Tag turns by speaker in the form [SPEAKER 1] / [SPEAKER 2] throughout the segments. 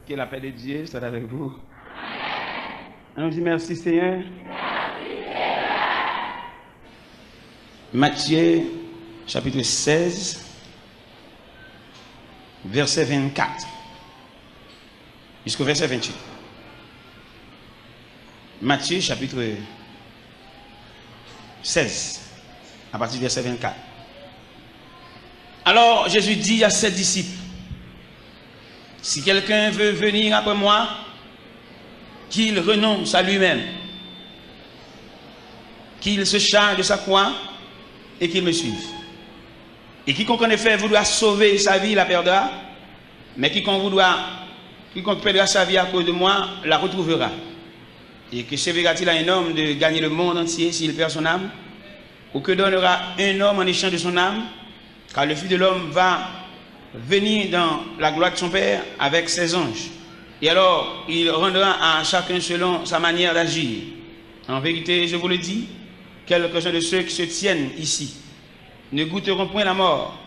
[SPEAKER 1] Que la paix de Dieu soit avec vous. On nous dit merci Seigneur. Matthieu chapitre 16, verset 24 jusqu'au verset 28. Matthieu chapitre 16, à partir du verset 24. Alors Jésus dit à ses disciples, si quelqu'un veut venir après moi, qu'il renonce à lui-même, qu'il se charge de sa croix et qu'il me suive. Et quiconque en effet voudra sauver sa vie la perdra, mais quiconque perdra sa vie à cause de moi la retrouvera. Et que servira-t-il à un homme de gagner le monde entier s'il perd son âme? Ou que donnera un homme en échange de son âme? Car le Fils de l'homme va venir dans la gloire de son Père avec ses anges. Et alors, il rendra à chacun selon sa manière d'agir. En vérité, je vous le dis, quelques-uns de ceux qui se tiennent ici ne goûteront point la mort,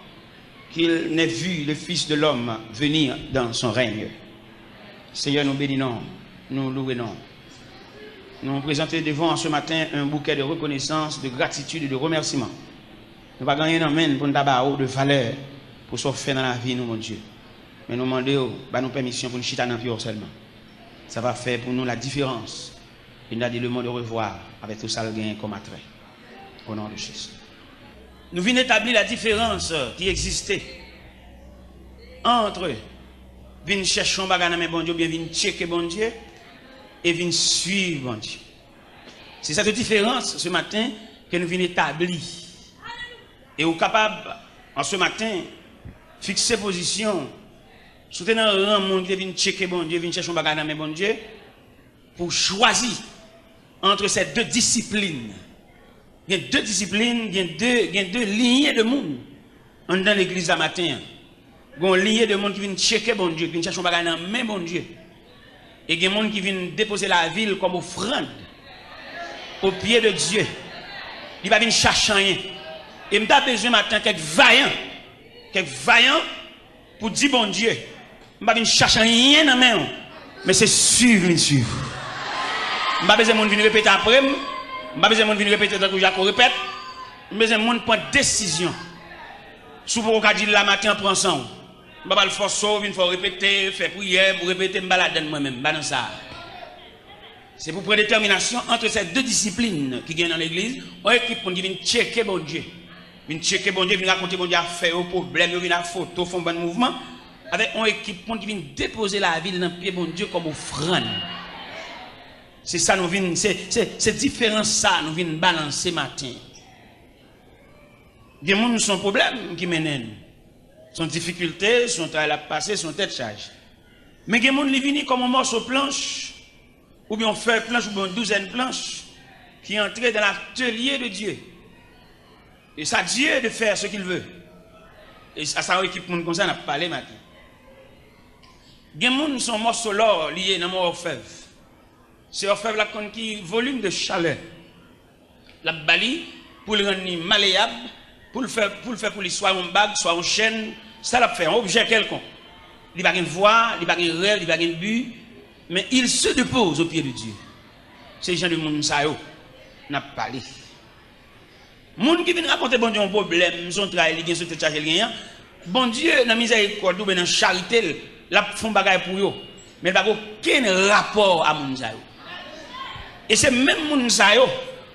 [SPEAKER 1] qu'ils n'aient vu le Fils de l'homme venir dans son règne. Seigneur, nous bénissons, nous louons. Nous nous présentons devant ce matin un bouquet de reconnaissance, de gratitude et de remerciement. Nous ne pouvons pas gagner un pour nous avoir de valeur pour ce faire dans la vie, nous, mon Dieu. Mais nous demandons nos permission pour nous chiter dans le seulement. Ça va faire pour nous la différence. Et nous avons dit le mot de revoir avec tout ça le gain comme attrait. Au nom de Jésus. Nous venons établir la différence qui existait entre venir chercher un bagage dans bon Dieu, bien venir checker bon Dieu et venir suivre bon Dieu. C'est cette différence ce matin que nous venons établir. Et vous êtes capable, en ce matin, fixer position, soutenir un monde qui vient checker bon Dieu, vient chercher un bagage dans bon Dieu, pour choisir entre ces deux disciplines. Il y a deux disciplines, il y a deux lignées de monde dans l'église ce matin. Il y a une lignée de monde qui vient checker bon Dieu, qui vient chercher un bagage dans bon Dieu. Et il y a des gens qui viennent déposer la ville comme offrande au pied de Dieu. Il va venir chercher rien. Et je suis besoin maintenant quelques vaillants pour dire bon Dieu. Je ne vais pas chercher rien dans la main, mais c'est suivre. Je n'ai pas besoin de venir répéter après. Je n'ai pas besoin de venir répéter tant que Jacques répète. Je n'ai pas besoin de prendre décision. Si vous avez dit la matin, prends ça. Je ne vais pas le forcer, il faut répéter, faire prière, pour répéter, je me balade moi-même. C'est pour prendre détermination entre ces deux disciplines qui viennent dans l'église. On équipe pour venir checker bon Dieu. Venir checker bon Dieu, venir raconter bon Dieu, faire au problème, venir à photo, faire un bon mouvement. Avec un équipement qui vient déposer la ville dans le pied bon Dieu comme offrande. C'est ça nous vient, c'est différent ça nous vient balancer matin. Il y a des gens qui ont problème qui mènent. Son difficulté, son travail à passer, son tête charge. Mais il y a des gens qui viennent comme un morceau planche, ou bien on fait planche, ou bien une douzaine de planches, qui entrent dans l'atelier de Dieu. Et c'est à Dieu de faire ce qu'il veut. Et à ça, équipe comme ça, on a parlé maintenant. Il y a des gens qui sont morceaux l'or liés dans mon orfèvre. C'est orfèvre qui volume de chaleur. La bali, pour le rendre malléable, pour le faire pour lui soit une bague, soit une chaîne, ça l'a fait un objet quelconque. Il n'y a pas de voix, il n'y a pas de rêve, il n'y a pas de but, mais il se dépose au pied de Dieu. C'est les gens du monde, ça, on a parlé. Les gens qui viennent raconter bon Dieu un problème, son travail, ils sont chargés, bon Dieu, dans la miséricorde, dans la charité, la font bagaille pour eux, mais il n'y a aucun rapport à mon Zayo. Et c'est même mon Zayo,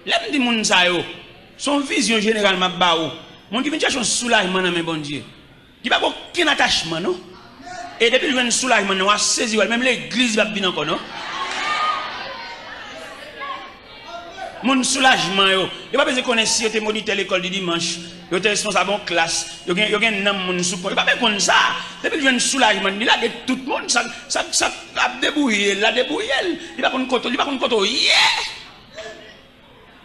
[SPEAKER 1] l'aime dit mon Zayo, son vision généralement bao, mon qui vient chercher un soulagement dans mes bon Dieu, qui n'a aucun attachement, non? Et depuis qu'il vient un soulagement, on a saisi, même l'église va bien encore, non? Mon soulagement, il n'y a pas besoin de connaître si tu es moniteur à l'école du dimanche, tu es responsable en classe, il y a un homme, il n'y a pas besoin de connaître ça. Depuis qu'il y a un soulagement, il a de tout le monde, ça a débrouillé, il n'y a pas de côté, yeah!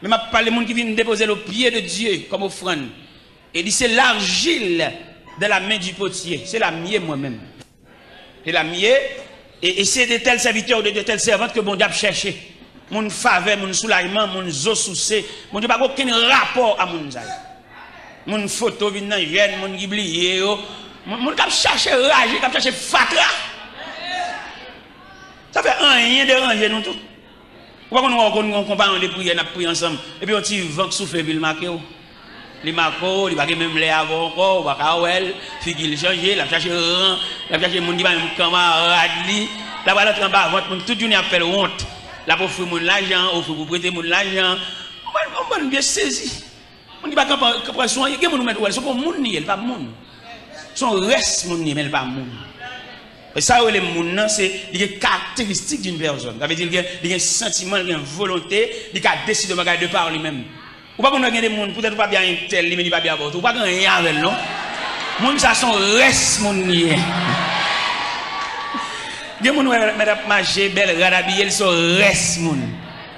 [SPEAKER 1] Mais je parle des gens qui viennent déposer le pied de Dieu comme offrande. Et dit c'est l'argile de la main du potier, c'est la mienne moi-même. C'est la mienne, et c'est de tels serviteurs ou de telles servantes que bon Dieu a cherché. Mon faveur, mon soulagement, mon zo soucé, mon Dieu n'a aucun rapport à mon zaï. Mon photo vient dans jeune, mon giblier, mon cap chercher rage, cap chercher fatra. rien déranger nous tout. Pourquoi on compare des prières, on prie ensemble et puis on tire vent souffle puis le marquer. Les marquos, il va même les avant encore, va kawel, figil changer, la chercher rang, la chercher monde qui va même camarade li, la va l'autre en bas, votre toute journée a fait honte. La pour offrir mon l'argent, offrir pour prêter mon l'argent. On va bien saisi. On dit pas qu'on soin, il y a mon mettre c'est pour monde ni, pas monde. Son reste monde ni, mais pas monde. Et ça où les monde c'est les caractéristiques d'une personne. Ça veut dire qu'il y a un sentiment, il y a une volonté, il a décidé de regarder par lui-même. Ou pas qu'on a des gens, peut-être pas bien tel, mais il pas bien votre. Ou pas qu'on a rien avec non. Monde ça son reste mon ni. Des gens mesdames marcher belle radabiller ils sont reste mon.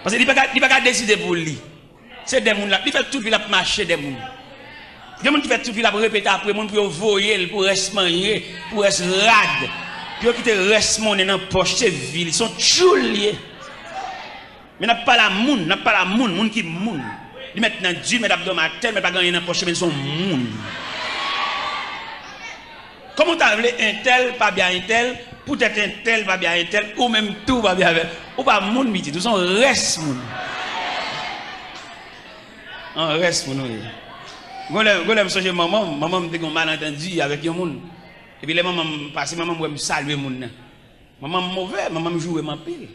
[SPEAKER 1] Parce que il pas décider pour lui. C'est des gens là, il fait tout vie la marcher des gens. Des gens qui fait tout vie la répéter après monde pour voyer pour reste manger, pour reste rad. Puis qui te reste mon dans poche c'est ville, ils sont toujours liés. Mais n'a pas la monde qui monde. Ils mettent dans Dieu, mais abdomen tel, mais pas gagner dans poche, mais ils sont monde. Comment tu as appelé un tel, pas bien un tel, peut-être un tel, pas bien un tel, ou même tout va bien avec. Ou pas monde miti, tout son reste monde. Un reste pour nous. Quand je suis maman me dit qu'on malentendu avec un monde. Et puis les mamans passent, maman me saluer monde. Maman mauvais, maman me joue ma pile.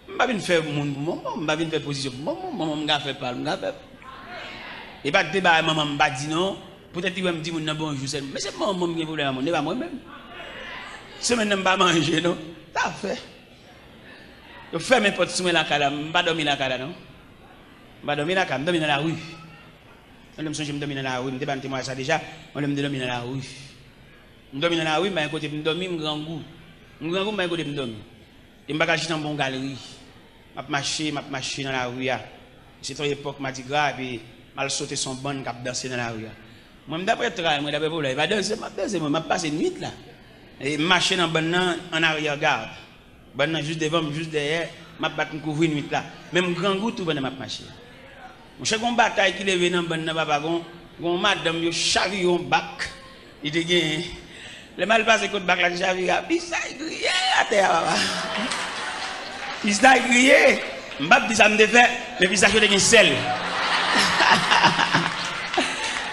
[SPEAKER 1] Je ne vais pas faire monde pour maman, je ne vais pas faire position pour maman, je ne vais pas faire parler, je ne vais pas. Et pas de débat, maman me dit non. Peut-être qu'il va me dire bonjour, mais c'est maman qui voulait à mon, pas moi-même. C'est maintenant que je ne vais pas manger, non? Ça fait. Je fais mes potes sur la cala, je ne vais pas dormir la cala, non? Je ne vais pas dormir la cala, je vais dormir dans la rue. Je me dormir dans la rue, je vais me ça déjà, je vais dormir dans la rue. Je dormir dans la rue, mais à côté, je dormir, je grand goût. Je grand goût, mais à côté, je dormir. Et je vais acheter dans une bonne galerie. Je vais marcher dans la rue. C'est une époque, je dit grave, et je vais sauter son bon cap danser dans la rue. Moi, d'après travail, moi, d'après pour là, je vais danser, je vais passer une nuit là. Et marcher dans bon en arrière-garde. Bon juste devant, juste derrière, je vais battre une couvrir une nuit là. Même grand goût, tout le monde va marcher. Je sais qu'on bataille qui lève dans bon papa, on madame, yo chavire un bac. Il te gagne. Le mal passé contre bac la chavire, puis ça grillé à terre. Puis ça grillé. M'bap dit ça me fait, mais puis ça je te sel.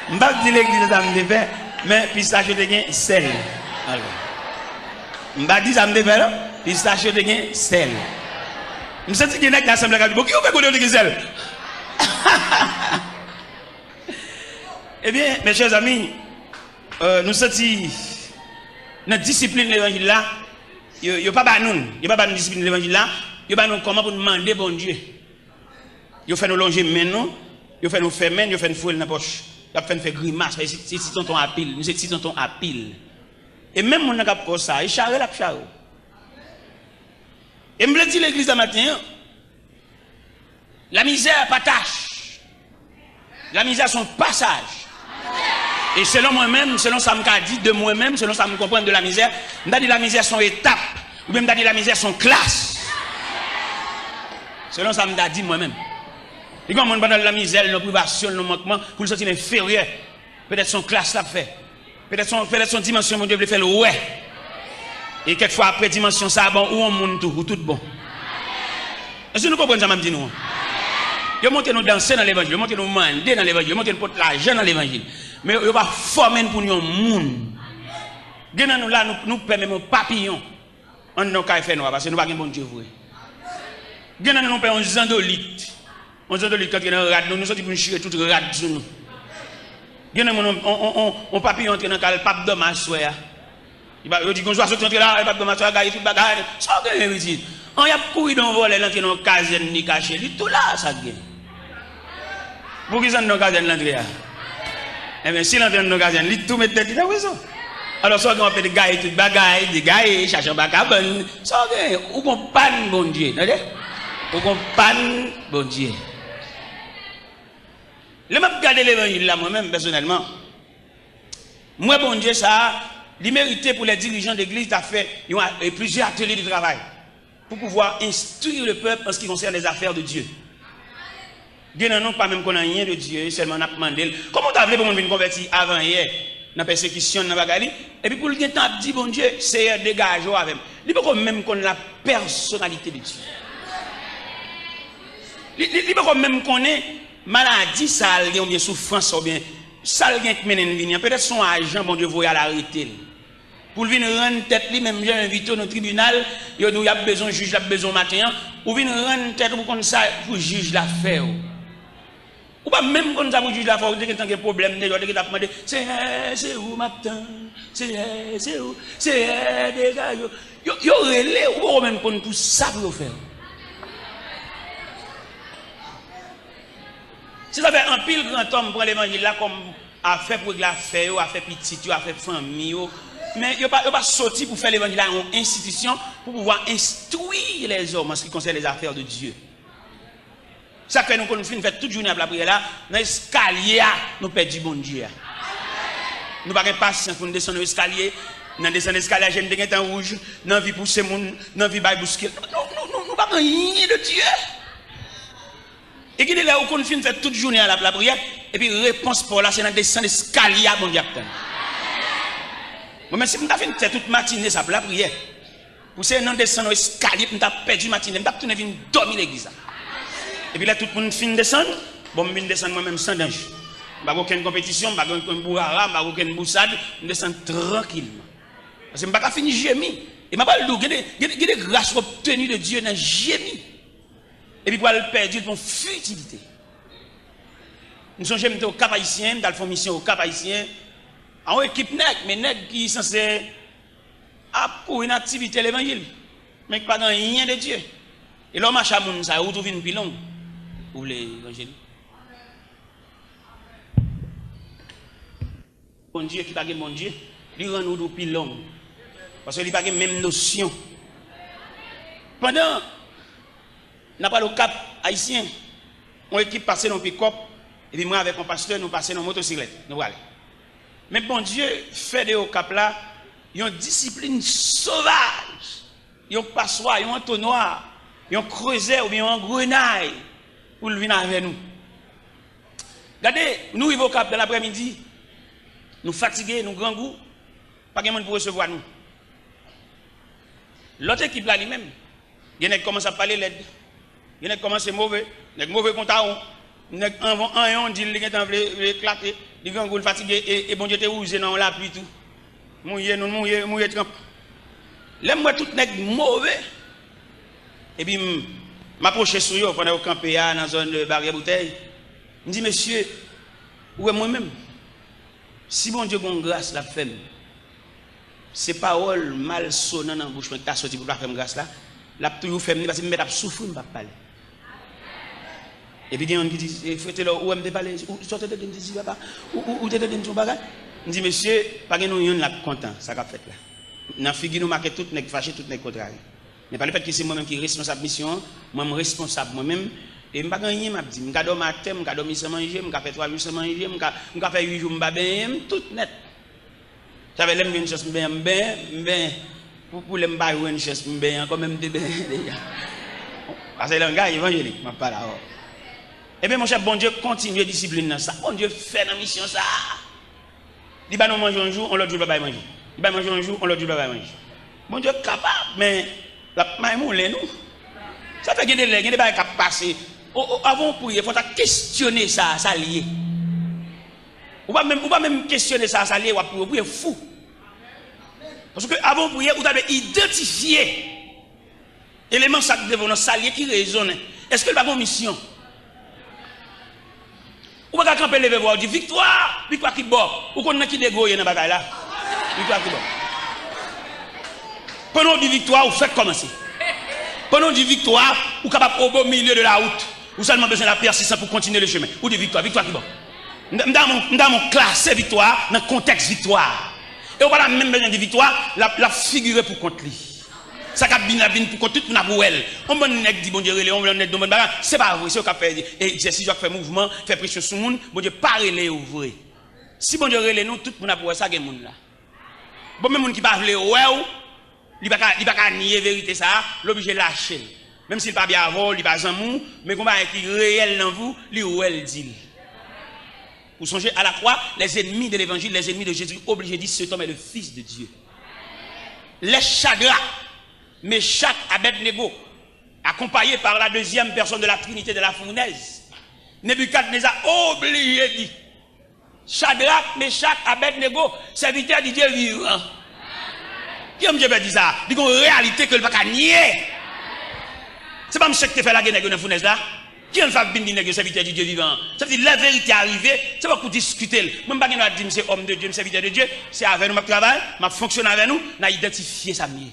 [SPEAKER 1] M'bap dit l'église ça me fait, mais puis ça je te sel. Alors. M'bap dit ça me fait là, puis ça je te sel. Me senti que nek l'assemblée ka dit, qui on fait connaître le sel? Eh bien, mes chers amis, nous senti notre discipline de l'évangile là, il n'y a pas de discipline de l'évangile là, il n'y a pas comment pour demander bon Dieu. Il fait nous longer maintenant, il fait nous faire main, il fait nous fouler dans la poche, il fait nous faire grimace, c'est si tonton à pile, nous c'est si tonton à pile. Et même mon n'a pas ça, il charre la charre. Et me dit l'église ce matin, la misère partage. La misère son passage. Et selon moi-même, selon ça me dit de moi-même, selon ça me comprend de la misère, je dis la misère son étape, ou même je dis la misère son classe. Selon ça me dit moi-même. Et quand on parle de la misère, nos privations, nos manquements, pour le sentir inférieur, peut-être son classe l'a fait. Peut-être son dimension, mon Dieu, le fait le ouais. Et quelquefois après dimension, ça bon, ou on monte tout, ou tout bon. Est-ce que nous comprenons ça, m'a dit nous? Yo monte nous danser dans l'évangile, yo monte nous mander dans l'évangile, yo monte nous porter l'argent dans l'évangile. Mais yo va former pour nous un monde. Gena nous là nous permet mon papillon. On nous ka faire noir parce que nous pas gen bon Dieu vrai. Gena nous perd un zandolite. On zandolite quand dans rad nous sorti pour nous chier tout rad sur nous. Gena on papillon entre dans le pape dommage soya. Il va dit qu'on soit sorti entre là, le pape dommage soya gagne tout bagarre. Ça gagne dit. On y a couru dans voler l'entrée dans caserne ni caché, tout là ça gagne. Pour qui ça dans caserne l'entrée là? Eh bien si l'entrée dans caserne, il tout met tête dans raison. Alors ça on fait des gars tout bagaille, des gars chercher bagabon, ça gagne ou qu'on panne bon Dieu, entendez? Ou qu'on panne bon Dieu. Le m'a regarder l'évangile là moi-même personnellement. Moi bon Dieu ça, il méritait pour les dirigeants d'église d'a fait plusieurs ateliers de travail. Pour pouvoir instruire le peuple en ce qui concerne les affaires de Dieu. Dieu n'a pas même qu'on a rien de Dieu, seulement on a demandé. Comment tu as voulu pour nous venir convertir avant hier? dans persécution dans bagarre et puis pour le temps dit bon Dieu c'est dégage avec il pas même qu'on la personnalité de Dieu il pas même connaît maladie ça ou bien souffrance ou bien ça qui mène venir peut-être son agent bon Dieu voyait l'arrêter pour venir rendre tête lui même j'ai invité au tribunal il y a besoin juge a besoin matin ou venir rendre tête pour comme ça pour juge l'affaire ou pas même quand ça pour juge l'affaire dès que tu as un problème dès que tu as demandé c'est où matin c'est où c'est des gars yo relé ou même pour tout ça pour faire si ça fait un pile grand homme pour l'évangile là comme a fait pour la faire a fait petit a fait famille mais il pas sorti pour faire l'évangile en institution pour pouvoir instruire les hommes en ce qui concerne les affaires de Dieu. Ça fait nous qu'on fait toute journée à la prière là dans l'escalier nous perdons bon Dieu. Nous pas patience pour nous descendre l'escalier, dans descendre l'escalier j'aime des temps rouge, dans vie pousser moun, dans vie bail bousquer. Nous pas rien de Dieu. Et qui est là où qu'on fait toute journée à la prière et puis réponse pour là c'est dans descendre l'escalier bon Dieu. Moi, si je fais toute matinée, ça pour la prière. Pour ça, non descendre l'escalier, je vais perdu matinée, je vais tourner venir dormir l'église. Et puis là, tout le monde finit de descendre. Bon, je descends moi-même sans danger. Je n'ai aucune compétition, je n'ai aucune bourrara, je n'ai aucune boussade. Je descends tranquillement. Parce que je n'ai pas fini gémi. Et je n'ai pas le loup. Il y a des grâces obtenues de Dieu dans gémi. Et puis pour le perdre, pour futilité. Nous sommes jamais au Cap Haïtien, dans la mission au Cap Haïtien. En équipe nègre, mais nègre qui est censé pour une activité l'évangile, mais qui pas dans rien de Dieu. Et l'homme marche à moun ça, ou trouve une pilon pour l'évangile. Bon Dieu qui pas bon Dieu, il rend nous pilon parce qu'il pas même notion. Pendant n'a pas le Cap Haïtien, on équipe passer dans pick-up et puis moi avec mon pasteur nous passer dans motocyclette, nous aller. Mais bon Dieu fait de au cap là, il y a une discipline sauvage, il y a un passoire, il y a un entonnoir, il y a un creuset ou bien un grenaille pour le venir avec nous. Regardez, nous arrivons au cap dans l'après-midi, nous fatigués, nous grand goût, pas de monde pour recevoir nous. L'autre équipe là lui-même, il y a qui commence à parler l'aide, il y a qui commence à mauvais, il y a mauvais compte. Un dit qu'il est éclaté, il est fatigué et bon Dieu te rouge dans la pluie tout. Mouillé trempe. L'aime moi tout nèg mauvais. Et puis m'approcher sur eux pendant au camper dans la zone de barrière bouteille. Je dis monsieur, où est moi-même? Si bon Dieu gon grâce la fait. Ces paroles mal sonnantes dans bouche que tu as sorti pour la faire grâce là, la toujours fait parce que me mettre souffrir pas parler. Et puis, il y a un qui dit, frère, là, où est-ce parler? Où sortez de dit, papa? Où t'es de ton bagage? Je dis, monsieur, pas que nous sommes là content, ça qu'a fait là. Dans la figure, nous marquons tout, nous fâchés, tout, nous contrariés. Mais pas le fait que c'est moi-même qui est responsable de la mission, moi-même responsable moi-même. Et je ne sais pas rien, je dis, je dormir à terre, je dormir sans manger, je fais 3 jours sans manger, je fais 8 jours sans manger, tout net. J'avais l'aime une chose, pour l'aime une chose, quand même des parce que c'est un gars évangélique, je parle là. Eh bien, mon cher, bon Dieu continue à discipliner dans ça. Bon Dieu fait dans la mission ça. Il va nous manger un jour, on l'autre jour, il va manger. Il va manger un jour, on l'autre jour, il va manger. Bon Dieu est capable, mais la main est nous. Ça fait qu'il y a des gens qui passent. Avant pour il faut questionner ça, ça lié. Ou pas même questionner ça, ça lié, ou pour fou. Parce que avant pour vous avez identifié éléments de vos saliers qui résonnent. Est-ce que le pas une mission? Ou pas camper lever voir dit victoire qui bon ou qu'on a qui dégoyer dans bagaille là victoire qui bon pendant dit victoire ou faites commencer pendant dit victoire ou capable au beau milieu de la route ou seulement besoin de la persistance pour continuer le chemin ou dit victoire qui bon dans mon classe victoire dans contexte victoire et on pas même besoin de victoire la figurer pour compte lui ça cap bien pour tout na pour elle on bon nèg dit bon Dieu relé on nèg don bon bagage c'est pas vrai c'est au cap faire exercice doit faire mouvement faire pression sur monde bon Dieu pas relé ouvrir si bon Dieu relé nous tout moun a pour ça gen monde là bon même monde qui pas vle ouais il pas nier vérité ça l'obligé lâcher même s'il pas bien avant il pas zamou mais combat qui réel dans vous lui ou elle dit Vous songez à la croix, les ennemis de l'évangile, les ennemis de Jésus, obligés de dire cet homme est le Fils de Dieu. Les Shadrach, Meshach, Abednego, accompagnés par la deuxième personne de la Trinité de la fournaise, Nebuchadnezzar obligé de dire Shadrach, Meshach, Abednego, serviteurs du Dieu vivant. Qui aime Dieu dit ça? Il y a une réalité que le pas nier. C'est pas M. qui fait la guerre dans la fournaise là. Qui aime faire bien serviteur du Dieu vivant? Ça veut dire la vérité est arrivée, c'est pas pour discuter. Même pas dire que c'est homme de Dieu, serviteur de Dieu, c'est avec nous que je travaille, je fonctionne avec nous, je identifié ça mieux.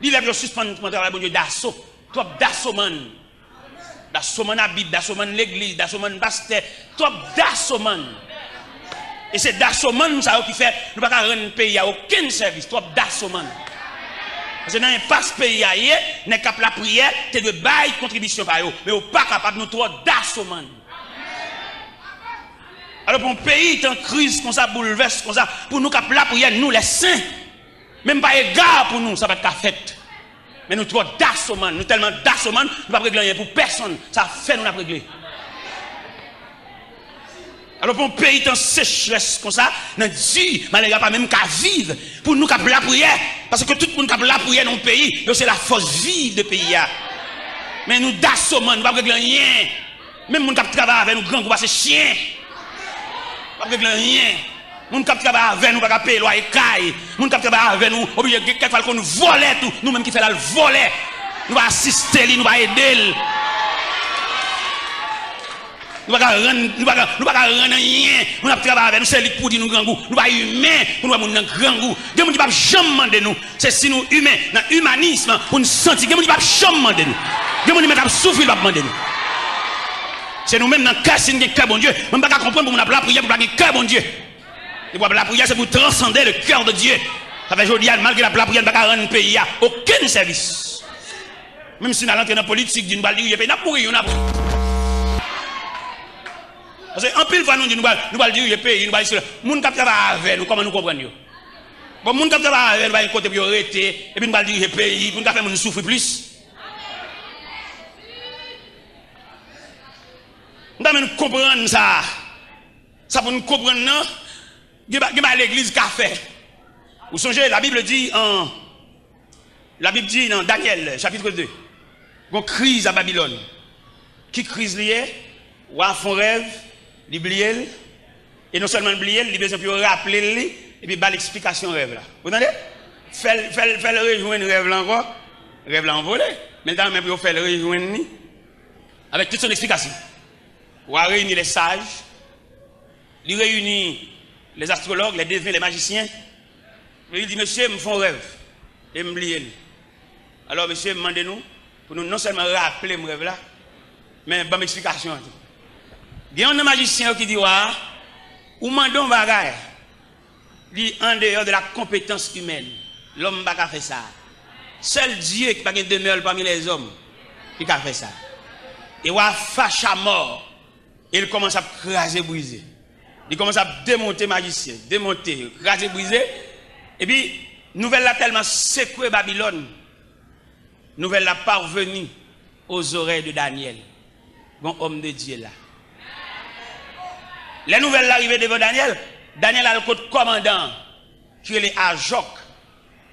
[SPEAKER 1] Il a suspendu mon travail, bon Dieu, d'assaut. Toi, d'assaut, man. D'assaut, man, la Bible, d'assaut, man, l'église, d'assaut, man, pasteur. Toi, d'assaut, man. Et c'est d'assaut, man, ça qui fait, nous ne pouvons pas rendre le pays à aucun service. Toi, d'assaut, man. Parce que dans un passe pays, n'est qu'à la prière, tu de bailler contribution par eux. Mais on n'est pas capable de nous trouver d'assaut, man. Alors, pour un pays en crise, comme ça, bouleverse, comme ça, pour nous, la prière, nous, les saints, même pas égard pour nous, ça va être fait. Mais nous, trop d'assaut, man. Nous, tellement d'assaut, man, nous ne pouvons pas régler rien pour personne. Ça fait, nous, la régler. Alors, pour un pays en sécheresse comme ça, nous dit, mais il n'y a pas même qu'à vivre pour nous capter la prière. Parce que tout le monde capte la prière dans le pays, c'est la force vive de pays. Mais nous, d'assaut, man, nous ne pouvons pas régler rien. Même nous qui travaillent avec nous, grands groupes, c'est chien. Nous ne pouvons pas régler rien. Nous qui travaillent avec nous, nous ne pouvons pas payer loyer caille. Nous qui travaillent avec nous, obligé quelquefois qu'on nous vole tout. Nous-mêmes qui faisons le voler. Nous allons assister, nous allons aider. Nous ne pouvons pas rendre rien. Nous travaillons avec nous, c'est lui pour dire nous grand goût. Nous ne sommes pas humains pour nous avoir un grand goût. Dieu ne dit pas jamais de nous. C'est si nous humains, dans l'humanisme, pour nous sentir. Dieu ne dit pas jamais de nous. Dieu ne dit pas souffrir, il va de nous. C'est nous-mêmes dans le cœur, c'est un cœur bon Dieu. On ne peut pas comprendre pour nous la prière pour un cœur bon Dieu. Et pour la prière, c'est pour transcender le cœur de Dieu. Ça fait aujourd'hui, malgré la prière, on ne peut pas rendre un pays à aucun service. Même si nous allons entrer dans la politique, nous allons dire, on a pourri, on a pourri. Parce qu'en pile fois, nous allons dire, il pays, nous allons dire, les gens qui travaillent avec nous, comment nous comprenons? Bon, les gens qui travaillent avec nous, ils vont côté pour arrêter, et puis nous allons dire, il pays, pour nous faire souffrir plus. Nous devons comprendre ça. Ça pour nous comprendre, non? Il y a l'église qui a fait. Vous songez, la Bible dit dans Daniel, chapitre 2, une crise à Babylone. Qui crise liée? Ou à fond rêve, l'oublier, et non seulement l'oublier, il a besoin de rappeler, et puis bah l'explication rêve là. Vous entendez? Fait le rejoindre rêve là encore, rêve là envolé. Mais dans même pour faire le rejoindre, avec toute son explication. Ou à réunir les sages, il réunit les astrologues, les devins, les magiciens. Il dit, monsieur, me font rêve. Et me lier. Alors, monsieur, demandez-nous, pour nous non seulement rappeler mon rêve là, mais bonne explication. Il y a un magicien qui dit, ou mandons bagaille, dit en dehors de la compétence humaine. L'homme n'a pas fait ça. Seul Dieu qui n'a pas demeure parmi les hommes qui a fait ça. Et ou fâche à mort. Il commence à craser, briser. Il commence à démonter magicien, démonter, craser, briser. Et puis, nouvelle là tellement secoué Babylone. Nouvelle là parvenue aux oreilles de Daniel. Bon homme de Dieu là. Les nouvelles arrivées devant Daniel. Daniel a le code commandant qui est Ajok.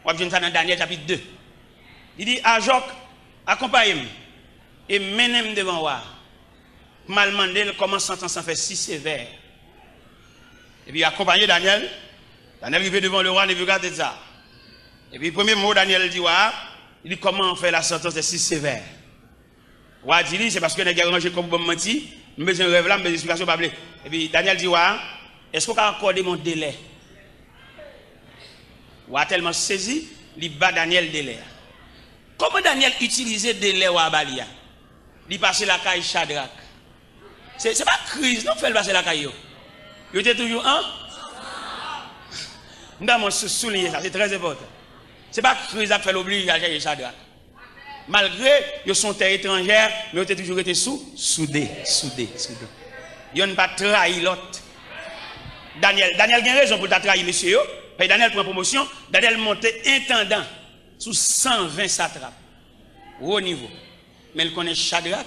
[SPEAKER 1] On va ça dans Daniel chapitre 2. Il dit Ajok, accompagnez-moi et menez-moi devant moi. Mal mandé comment sentence en fait si sévère. Et puis accompagné Daniel. Daniel arrivé devant le roi Nebuchadnezzar. Et puis le premier mot Daniel dit il dit comment on fait la sentence si sévère. Roi dit c'est parce que les gars rangé comme bon menti, me besoin rêve là, me besoin explication pas blé. Et puis Daniel dit est-ce qu'on peut accorder mon délai? Roi tellement saisi, il bat Daniel délai. Comment Daniel utilisait délai ou abalia? Il passait la caille Shadrach. C'est pas crise, non, fait le passer la caille. Il était toujours nous devons souligner ça, c'est très important. C'est pas crise qui fait l'oblige à chercher Shadrach. Malgré qu'ils sont terre étrangère, mais ils ont toujours été soudés. Ils n'ont pas trahi l'autre. Daniel a raison pour trahir monsieur. Daniel prend promotion. Daniel montait intendant sous 120 satrapes. Au niveau. Mais il connaît Shadrach,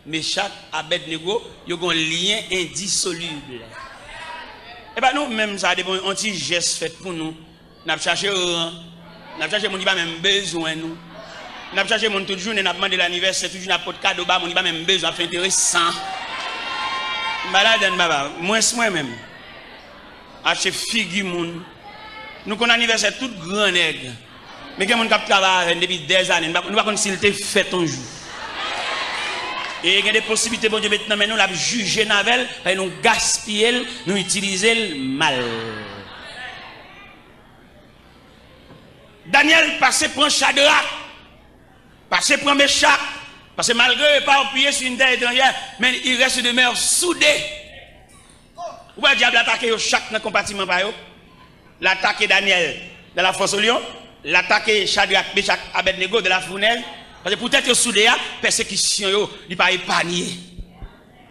[SPEAKER 1] Meshach, Abednego, ils ont un lien indissoluble. Et bien nous, même ça, des bons anti-gestes faits pour nous. Nous avons cherché rang, nous avons cherché mon qui n'a même besoin nous. Nous avons cherché mon toute journée, nous avons demandé l'anniversaire, toujours nous avons pas de cadeau, mon qui n'a même besoin, c'est intéressant. Malade, moi-même. Acheter figure moun. Nous connaissons l'anniversaire tout grand nègre. Mais il y a des gens qui travaillent depuis des années. Nous ne savons pas s'il était fait un jour. Et il y a des possibilités, bon Dieu, maintenant, mais nous l'avons jugé Navel, nous gaspillé, nous utilisé mal. Daniel passé pour Shadrach, passé pour Meshach, parce que malgré pas appuyé sur une terre étrangère, mais il reste de mer soudée. Où est le diable attaqué chaque compartiment par eux? L'attaquer Daniel de la fosse au lion, l'attaquer Shadrach, Meshach, Abednego de la fournaise. Parce que peut-être que soudé la persécution, il pas épargné.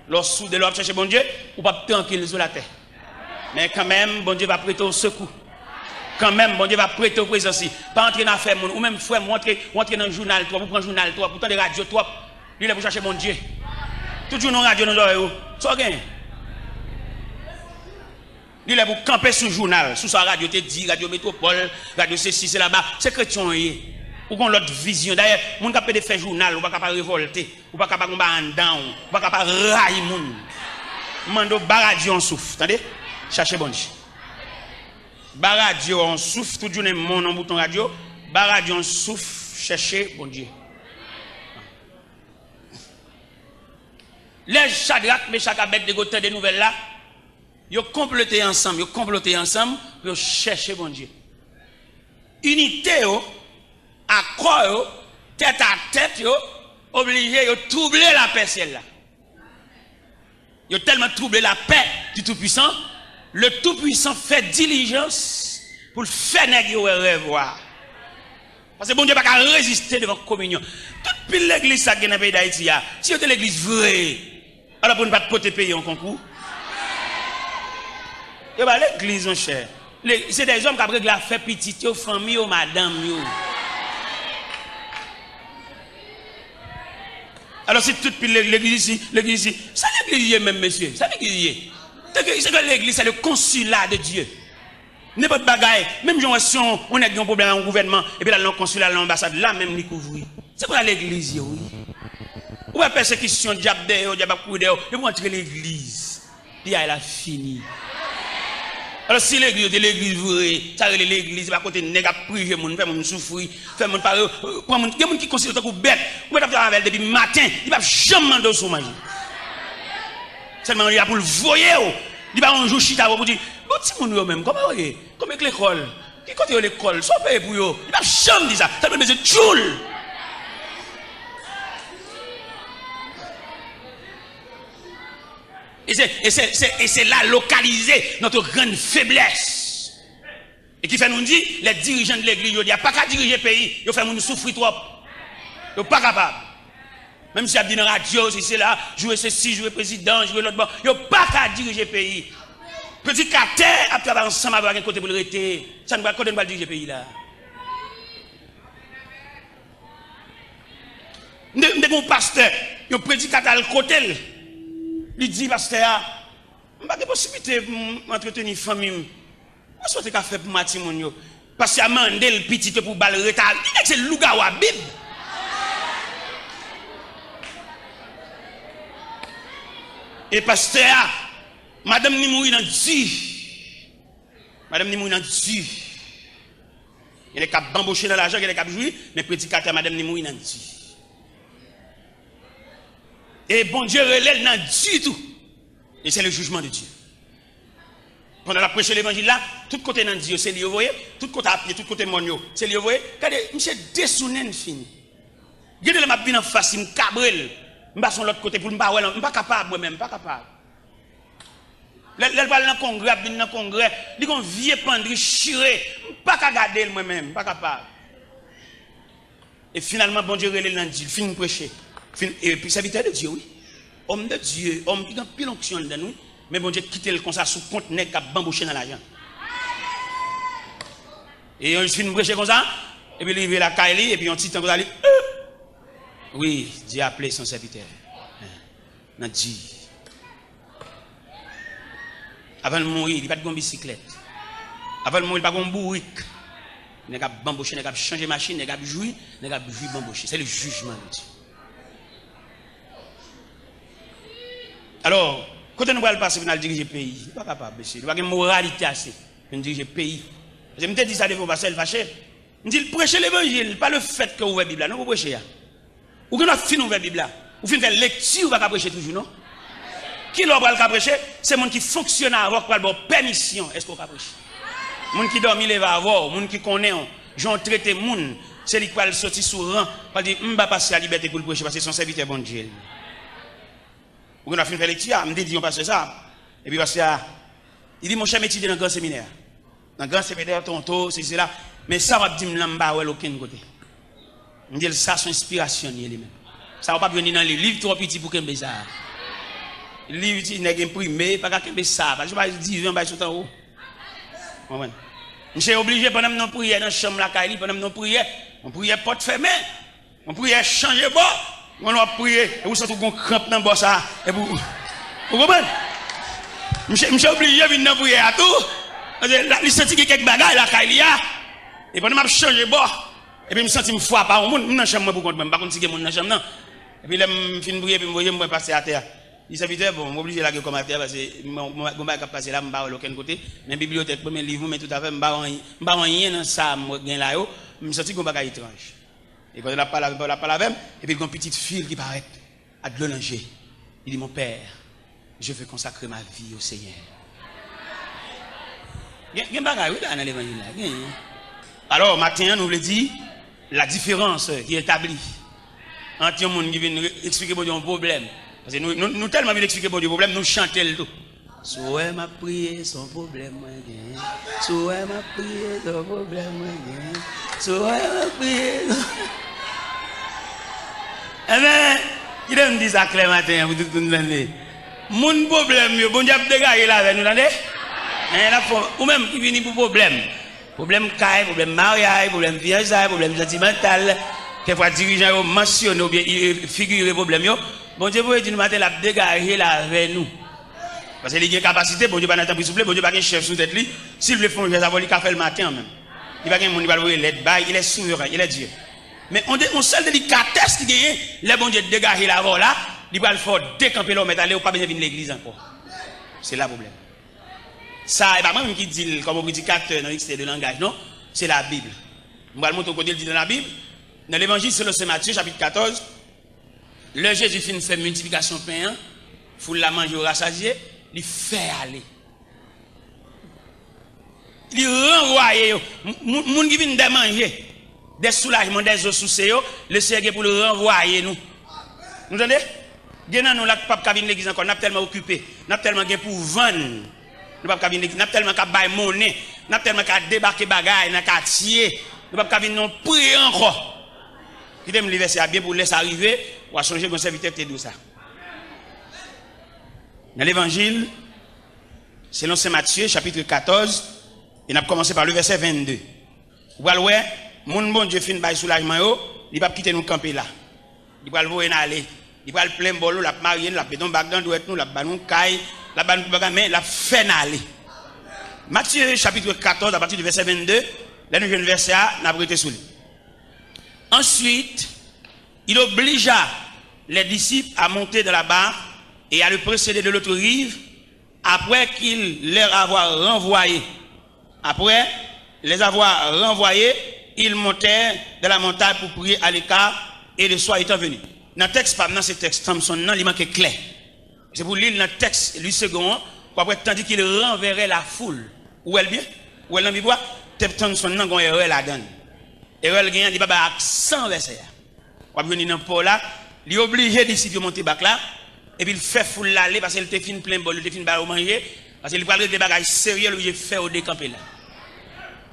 [SPEAKER 1] Lorsque soudé, l'homme cherche bon Dieu, ou pas tranquille sur la terre. Mais quand même, bon Dieu va prêter au secours. Quand même, bon Dieu va prêter au présence. Pas entrer dans l'affaire, ou même frère, entrer dans le journal, toi, vous prenez le journal, toi, pourtant des radios, toi, lui, là, vous cherchez mon Dieu. Toujours dans la radio, nous avons. Ça gagne. Lui, là, vous campez sur le journal, sur sa radio, te dit, radio métropole, radio ceci, c'est là-bas. C'est chrétien, ou qu'on l'autre vision. D'ailleurs, mon capable de faire journal, ou pas capable de révolter, ou pas capable de en down, ou pas capable de railler moun. Mando baradio en souffle, attendez? Cherchez bon Dieu. Baradio en souffle, tout journée mon en bouton radio, baradio en souffle, cherchez bon Dieu. Les Shadrach, Meshach, Abednego des nouvelles là, ils ont comploté ensemble pour chercher bon Dieu. Unité, accord, tête à tête, obligé de troubler la paix celle-là. Ils ont tellement troublé la paix du Tout-Puissant, le Tout-Puissant fait diligence pour le faire négocier revoir. Parce que bon Dieu n'a pas résister devant la communion. Toute l'église qui est dans le pays d'Haïti, si c'était l'église vraie, alors pour ne pas te payer en concours. Et bien l'église, mon cher, c'est des hommes qui ont la fait petite, aux familles, aux madame. Alors c'est toute l'église ici, c'est l'église même, monsieur, c'est l'église. C'est que l'église, c'est le consulat de Dieu. N'importe bagaille, même si on a un problème en gouvernement, et puis là, le consulat, l'ambassade, là même, nous couvrir. C'est pour l'église, oui. Ou la persécution, diable, diable, et vous entrez l'église. Puis elle a fini. Alors si l'église est l'église vraie, ça c'est l'église, va côté nèg privé moun, fait moun souffrir, fait moun parler, prend moun, il y a moun qui considère comme bête, ou peut faire avec depuis matin, il va jamais demander son manger. Seulement il a pour le voyer, il va un jour chita pour dire, bon petit moun yo même, comment voyez, comme avec l'école, qui côté l'école, soit payé pour yo, il va jamais dire ça, ça veut dire tchoul. Et c'est là localisé notre grande faiblesse. Et qui fait nous dire, les dirigeants de l'église, ils disent, pas qu'à diriger le pays, ils font nous souffrir trop. Ils ne sont pas capables. Même si ils dit dans la radio, si c'est là, jouer ceci, jouer président, jouer l'autre bon, ils ne sont pas qu'à diriger le pays. Petit carter, à travailler ensemble avec un côté pour le rester. Ça ne va pas diriger le pays là. De mon pasteur, il prédicateur à le côté. Il dit, pasteur, je n'ai pas de possibilité d'entretenir une famille. Je souhaite faire pour Matimoun. Parce qu'il a demandé le petit pour balle retard. Il dit que c'est le lougawa bib. Et pasteur, madame ni mourir dans Dieu. Madame ni mourir dans Dieu. Il est capable d'embaucher dans l'argent, il est capable de jouer, mais prédicateur, madame ni mourir dans Dieu. Et bon Dieu relève dans du tout. Et c'est le jugement de Dieu. Pendant la prêche de l'évangile là, tout côté dans Dieu, c'est lui, vous voyez, tout côté à pied, tout côté monio, c'est lui, vous voyez. Regardez, monsieur dessounen fini. Regardez le m'a bien en face, il me cabrel. Je vais sur l'autre côté pour me pas, je ne suis pas capable moi-même, pas capable. Elle va dans le congrès, dans le congrès, il dit qu'on vieux pendri chiré, je ne suis pas capable moi-même, pas capable. Et finalement, bon Dieu relève dans Dieu, il finit de prêcher. Et puis, serviteur de Dieu, oui. Homme de Dieu, homme qui a pile onction dans nous, mais bon Dieu quitte le comme ça sous compte nèg qui a bambouché dans l'argent. Et on finit de prêcher comme ça, et puis il va la caille, et puis on petit temps comme ça, oui, Dieu a appelé son serviteur. dans Dieu. Avant de mourir, il n'y a pas de bicyclette. Avant de mourir, il n'y a pas de bourrique. Il n'y a pas de bambouché, il n'y a pas de changer de machine, il n'y a pas de jouir, il n'y a pas de jouir bambouché. C'est le jugement de Dieu. Alors, quand nous allons passer pour diriger le pays, il n'est pas capable, monsieur. Il n'y a pas de moralité assez pour diriger le pays. Je me dis ça devant passer le fâché. Je dis prêcher l'évangile, pas le fait que vous ouvrez la Bible. Non, vous prêchez. Ou que nous finissons ouvrir la Bible. Ou finissons faire lecture, vous ne pas prêcher toujours, non? Qui l'a pas prêcher? C'est le monde qui fonctionne avant pour avoir permission. Est-ce qu'on va prêcher? Le monde qui dormi, il va avoir. Le monde qui connaît, j'en traite le monde. C'est lui qui va sortir sur le rang. Il va dire, je ne vais pas passer à la liberté pour le prêcher parce que c'est son serviteur bon Dieu. Ou qu'on a fini de faire lecture, je me dis, on passe ça. Et puis parce que, il dit, mon cher étudier dans le grand séminaire. Dans le grand séminaire, tonto, c'est là. Mais ça va dire, je ne vais pas aucun côté. Je me dis, ça, c'est une inspiration. Ça ne va pas venir dans les livres trop petits pour qu'il y ait ça. Les livres, il n'est pas imprimé, pas qu'il y ait ça. Je ne vais pas dire, je vais tout en haut. Je suis obligé, pendant que nous prions dans la chambre, pendant que nous prions, on prie porte fermée. On prie changer de bord. On va prier, et vous sentez qu'on crampe dans le boss. Et vous comprenez? Je suis obligé de venir prier à tout. Je sens qu'il y a quelques bagages là, et pendant que je change de bord, et puis je me sens que je fois par monde, je suis dans la chambre pour contre, par contre, si je suis dans la chambre, et puis je finis de prier, et puis je vais passer à terre. Il s'habite, bon, je suis obligé de comme à terre parce que je ne vais pas passer là, je ne vais pas aucun côté. Dans la bibliothèque, premier livre, mais tout à fait, je ne vais pas rien dans ça, je là, je me sens que je suis étrange. Et quand il a parlé avec, et puis il y a une petite fille qui paraît à de l'olanger. Il dit, mon père, je veux consacrer ma vie au Seigneur. Il y a un bagage dans l'évangile. Alors, matin, nous voulons dire la différence qui est établie entre les gens qui viennent expliquer un problème. Parce que nous tellement bien expliquer un problème, nous chantons le tout. Souhait m'a prié, son problème moi gagne. Souhait m'a prié, son problème moi gagne. Souhait m'a prié. Eh bien, il me dit ça clair matin, vous tout le monde. Mon problème, bon Dieu, dégagez là avec nous, ou même qui vient pour problème. Problème caille, problème mariage, problème fiançailles, problème sentimental. Quelquefois, dirigeant mentionne ou bien figure problème. Bon Dieu, vous dites nous matin, la dégager là avec nous. Parce qu'il y a une capacité, bon Dieu, pas n'attendre pour souffler, bon Dieu, pas un chef sous tête lui. S'il veut faire un geste, il va faire le matin même. Il va gagner mon niveau, il est souverain, il est Dieu. Mais on seule délicatesse qui gagne, les bon Dieu dégager la voie là, il va le faire décamper l'homme, mais aller ou pas venir l'église encore. C'est là le problème. Ça, et pas moi qui dit, comme on dit 4 dans l'extérieur de langage, non, c'est la Bible. On va le montrer au côté, il dit dans la Bible, dans l'évangile selon Saint Matthieu, chapitre 14, le Jésus finit faire multiplication de pain, foule la manger au rassasié, il fait aller. Il renvoie, moun qui vient de manger, des soulagements, des eaux sous ses, le Seigneur pour le renvoyer nous. Vous entendez? Nous n'avons pas de l'église encore, nous sommes tellement occupés, nous sommes tellement pour vendre, nous n'avons pas de l'église, nous sommes tellement bailler monnaie, nous sommes tellement débarquer bagaille dans le quartier, nous n'avons pas de prier encore. Il aime le verset bien pour laisser arriver, ou à changer mon serviteur qui est ça. Dans l'évangile, selon Saint Matthieu, chapitre 14, il a commencé par le verset 22. Vous voyez, mon bon Dieu fin bail soulagement, il va quitter nous camper là. Il va le voir aller. Il va le plein bolo, la marier, la pédon bac dans douette nous, la banon caille, la banon mais la fait aller. Matthieu chapitre 14 à partir du verset 22, là nous venons verset A, n'a pas été sous lui. Ensuite, il obligea les disciples à monter de la barque et à le précéder de l'autre rive après qu'il leur avoir renvoyé. Après les avoir renvoyés, ils montèrent de la montagne pour prier à l'écart et le soir étant venu. Dans le texte, dans ce texte, Samson, il manque clair. C'est pour lire dans le texte, lui second, après, tandis qu'il renverrait la foule. Où elle bien? Où elle n'a pas Samson, il y a erreur là-dedans. Erreur, il y a un accent verset. On va venir dans le port là, il est obligé d'ici de monter bac là, et puis il fait foule l'aller parce qu'il était fin plein bol, il était fin bal au manger, parce qu'il parle des bagages sérieux, il fait au décamper là.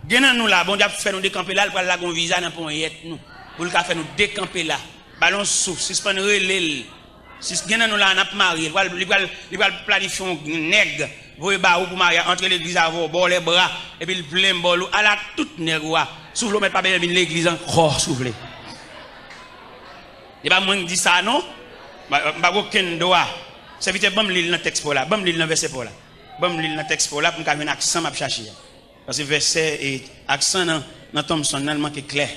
[SPEAKER 1] Genan nous là, bon Dieu fait nous décamper là, il parle là qu'on visa dans pour nous. Pour le faire nous décamper là. Ballon souffle, suspendre relais. Si genan nous là on a marié, il va planifier un nègre, voyer ba ou pour marier entre l'église avant, bord les bras et puis le plein bol à la toute nègre. Souffle mettre pas bien l'église encore souffler. Et pas moins dit ça non? Pas aucun droit Serviteur, bon, l'île dans le texte pour là, bon, l'île dans le verset pour là. Bon, l'île dans le texte pour là, pour me un accent, m'a chercher. Parce que verset et accent dans Thompson, non, manque clair.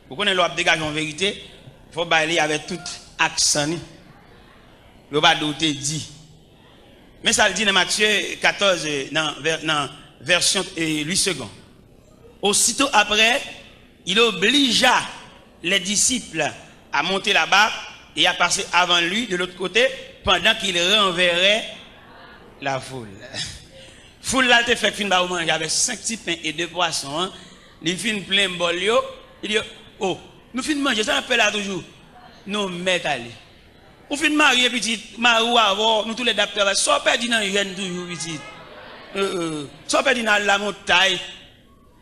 [SPEAKER 1] Vous connaissez l'ordre dégage en vérité, il faut bailler avec tout accent. Il ne faut pas douter dit. Mais ça le dit dans Matthieu 14, dans version 8 secondes. Aussitôt après, il obligea les disciples à monter là-bas et à passer avant lui de l'autre côté pendant qu'il renverrait la foule. Foule là, il fait fin de manger avec 5 petits pains et 2 poissons. Hein. Il fin plein de bol. Il dit, oh, nous fin de manger, ça appelle là toujours. Nous mettons aller. Nous fin de marier petit, marou avant, nous tous les docteurs, soit perdu dans le jeune toujours petit. Soit perdu dans la montagne.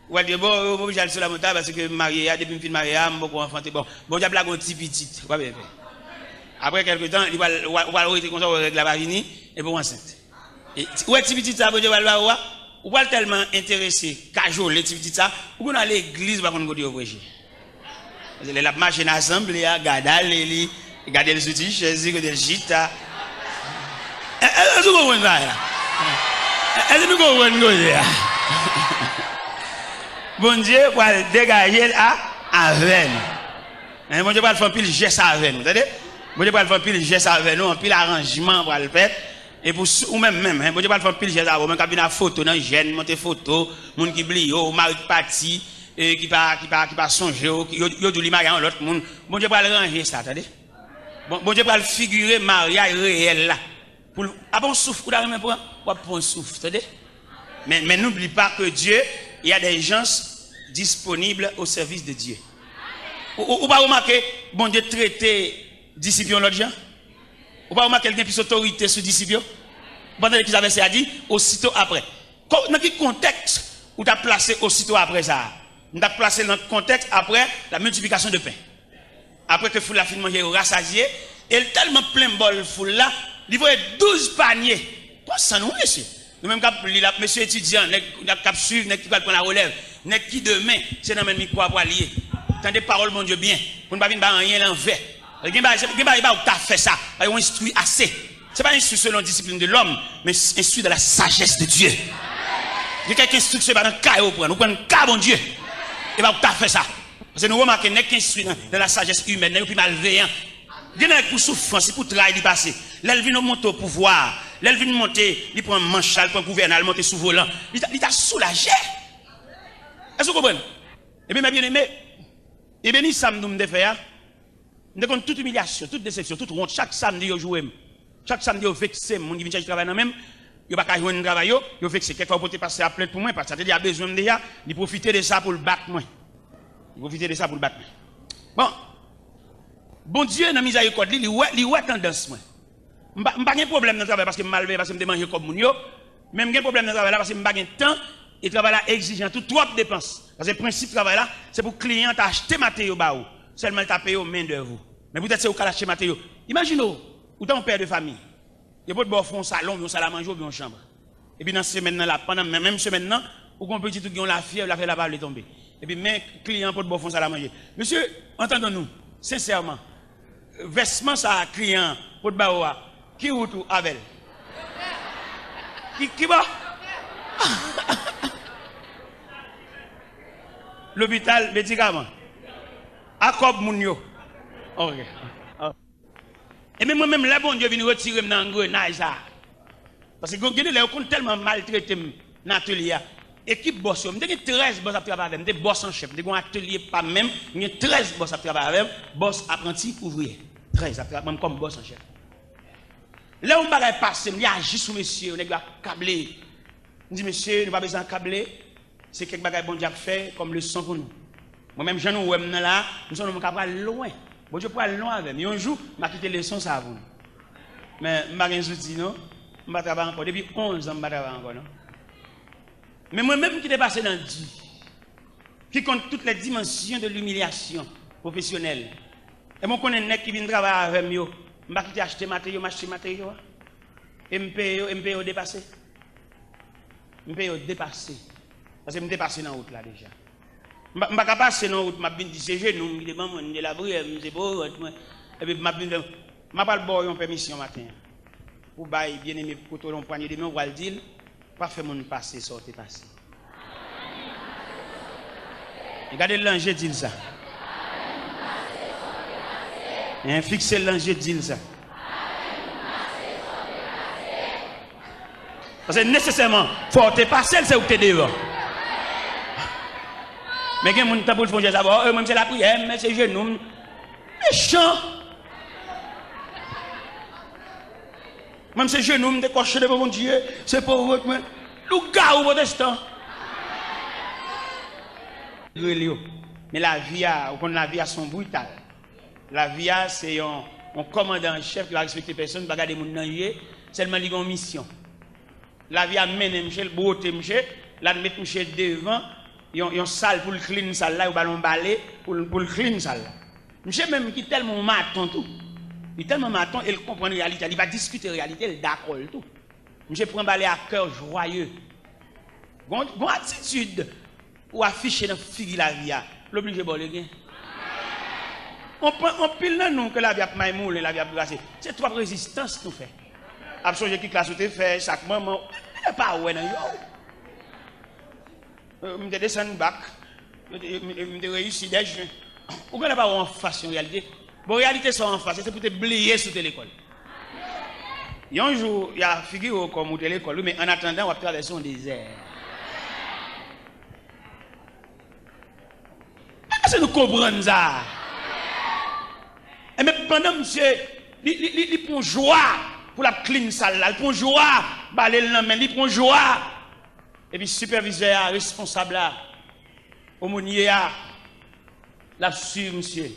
[SPEAKER 1] Ouais, bon, j'allais sur la montagne parce que marié, depuis fin de marier, beaucoup enfanté. Bon, j'ai blague un petit petit. Après quelques temps, il va arrêter comme ça, avec la varini, et pour enceinte. Ouais, petit petit ça, ou pas tellement intéressé, cajole, les petits ça, ou qu'on a l'église, par contre, on dit au vrai. La machine ensemble, regarder les outils, chez eux, des gita. Est-ce que vous comprenez ça? Est-ce que vous comprenez ça? Bon Dieu, pour dégager à veine. Bon Dieu, pour faire pile geste à veine. Vous entendez? Bon Dieu, pour faire pile geste à veine, un pile arrangement pour le faire. Et pour ou même, bon Dieu, pour faire pile geste à veine, quand il y a une photo dans gêne, monter photo, monde qui blie, mari parti, qui pas songer, qui du mariage en l'autre monde. Bon Dieu, pour ranger ça, attendez? Bon Dieu, pour figurer mariage réel là. Pour bon souffle, pour un souffle, attendez? Mais n'oublie pas que Dieu, il y a des gens disponibles au service de Dieu. Ou pas remarquer, bon Dieu traiter disciples l'autre gens? Ou pas remarquer qu'il y a plus d'autorité sur disciples? Pendant qu'ils avaient ça dit, aussitôt après. Dans quel contexte où tu as placé aussitôt après ça? Tu as placé dans le contexte après la multiplication de pain. Après que foule la fin de manger rassasié, et tellement plein de bol foule là, il faut 12 paniers. Pas ça nous, monsieur. Nous-mêmes, monsieur étudiant, nous avons suivre, qui va prendre la relève, qui demain, c'est dans le même quoi pour allier. Tendez parole, mon Dieu, bien. Pour ne pas venir rien l'envers. Il y a fait ça. Il y a instruit assez. Ce n'est pas instruit selon la discipline de l'homme, mais instruit de la sagesse de Dieu. Il y a quelques instructions dans le cas, nous prenons le cas, mon Dieu. Il va fait ça. Parce que nous remarquons qu'il instruit dans la sagesse humaine, et puis malveillant. Il y a pour souffrance, pour travail, il passe. Là, il vient monter au pouvoir. Là, il vient monter, il prend un manchal, il prend un gouverneur, il monte sous volant. Il t'a soulagé. Est-ce que vous comprenez? Eh bien, bien aimé, et bien, ça me fait, nous avons toute humiliation, toute déception, toute honte. Chaque samedi, vous jouez. Chaque samedi, vous vexez. Mon qui vient travailler même. Vous n'avez pas jouer un travail, vous vexez. Quelquefois, vous pouvez passer à plainte pour moi, parce que ça a besoin de ça. Il profite de ça pour le battre, moi. Il profite de ça pour le battre. Bon. Bon Dieu, dans la miséricorde, il y a tendance, moi. Je n'ai pas de problème dans le travail parce que je suis parce que je me mange comme mon. Même pas de problème dans le travail parce que je n'ai pas de temps et le travail là exigeant, tout trop de dépenses. Parce que le principe du travail là, c'est pour que le client achète matériaux, seulement il t'a payé main d'œuvre. Mais peut-être c'est au cas d'acheter matériaux. Imaginez, ou un père de famille, il y a pas de salon, un salle à manger ou une chambre. Et puis dans cette semaine-là, pendant même semaine là, ou qu'on petit tout qui ont la fièvre, la fait la balle tomber. Et puis mes clients pour de salle à manger. Monsieur, entendons-nous, sincèrement, vêtement ça client pour de baoua, qui ou tout avec? Qui va? L'hôpital, médicament. Accob Mounio. Ok. Et même moi-même, là, bon Dieu vient retirer dans l'engrenage. Parce que vous avez tellement maltraité dans l'atelier. Équipe boss, je suis 13 boss à travailler avec, je suis boss en chef, je suis un atelier pas même, je suis 13 boss à travailler avec, boss apprenti ouvrier. 13 à travailler même comme boss en chef. Là, on va passer, on agit sur monsieur, on est câblé. On dit, monsieur, nous n'avons pas besoin de câbler. C'est quelque chose bon Dieu fait comme le son pour nous. Moi-même, je suis là, nous sommes loin. Bon Dieu, pour aller loin avec. Mais un jour, je vais quitter le son, ça avant. Mais je n'ai pas de outils, non? Je ne travaille encore. Depuis 11 ans, je ne travaille encore, non? Mais moi-même qui est passé dans Dieu, qui compte toutes les dimensions de l'humiliation professionnelle. Et moi, je connais un mec qui vient travailler avec moi. Je ne vais pas acheter matériaux, m'acheter matériaux. Et je me dépassé. Je me dépassé. Parce que je me dépassé dans la route là déjà. Je ne vais pas passer dans la route, je me dis c'est genoux, je me dis maman, je la brûle, je me dis beau, et puis je m'a pas le bon une permission matin. Pour bail bien aimé pour tout le poignet de main, on va le dire, pas faire mon passer, sortir passer. Regardez l'ange dit ça. Et fixez l'ange dit ça. Parce que nécessairement, il faut te passer, c'est où tu es devant. Mais il y a des gens qui font ça, même c'est la prière, mais c'est genoux. Méchant. Même c'est genoux, me décocher devant mon Dieu, c'est pour votre main. Le gars ou protestant. Mais la vie a son brutal. La vie a, c'est un commandant en chef qui va respecter personne, qui va garder mon nom, seulement il a une mission. La vie a mené monsieur, le beauté monsieur, là mettre monsieur devant, il y a une salle pour le clean salle là, ou ballon balai pour le clean salle là. Monsieur même qui tellement maton tout. Il est tellement maton, il comprend la réalité, il va discuter la réalité, il d'accord tout. Monsieur prend balai à cœur joyeux. Bonne attitude pour afficher dans figure la vie, l'obligé bon le gain. On pile dans nous que la vie a maïmoule et la vie a brassé. C'est trois résistances nous fait. Absolument qui classe te fait chaque moment pas ouais nan yo me descend bac me réussi des juin ou qu'on pas en face en réalité bon réalité sont en face c'est pour te blier sur l'école un jour il y a figure comme ou l'école mais en attendant on va traverser un désert est-ce que nous comprenons ça et mais pendant monsieur il prend joie pour la clean salle là, il prend joie, balai le main, il prend joie. Et puis superviseur, responsable là, aumônier là, la suivre monsieur.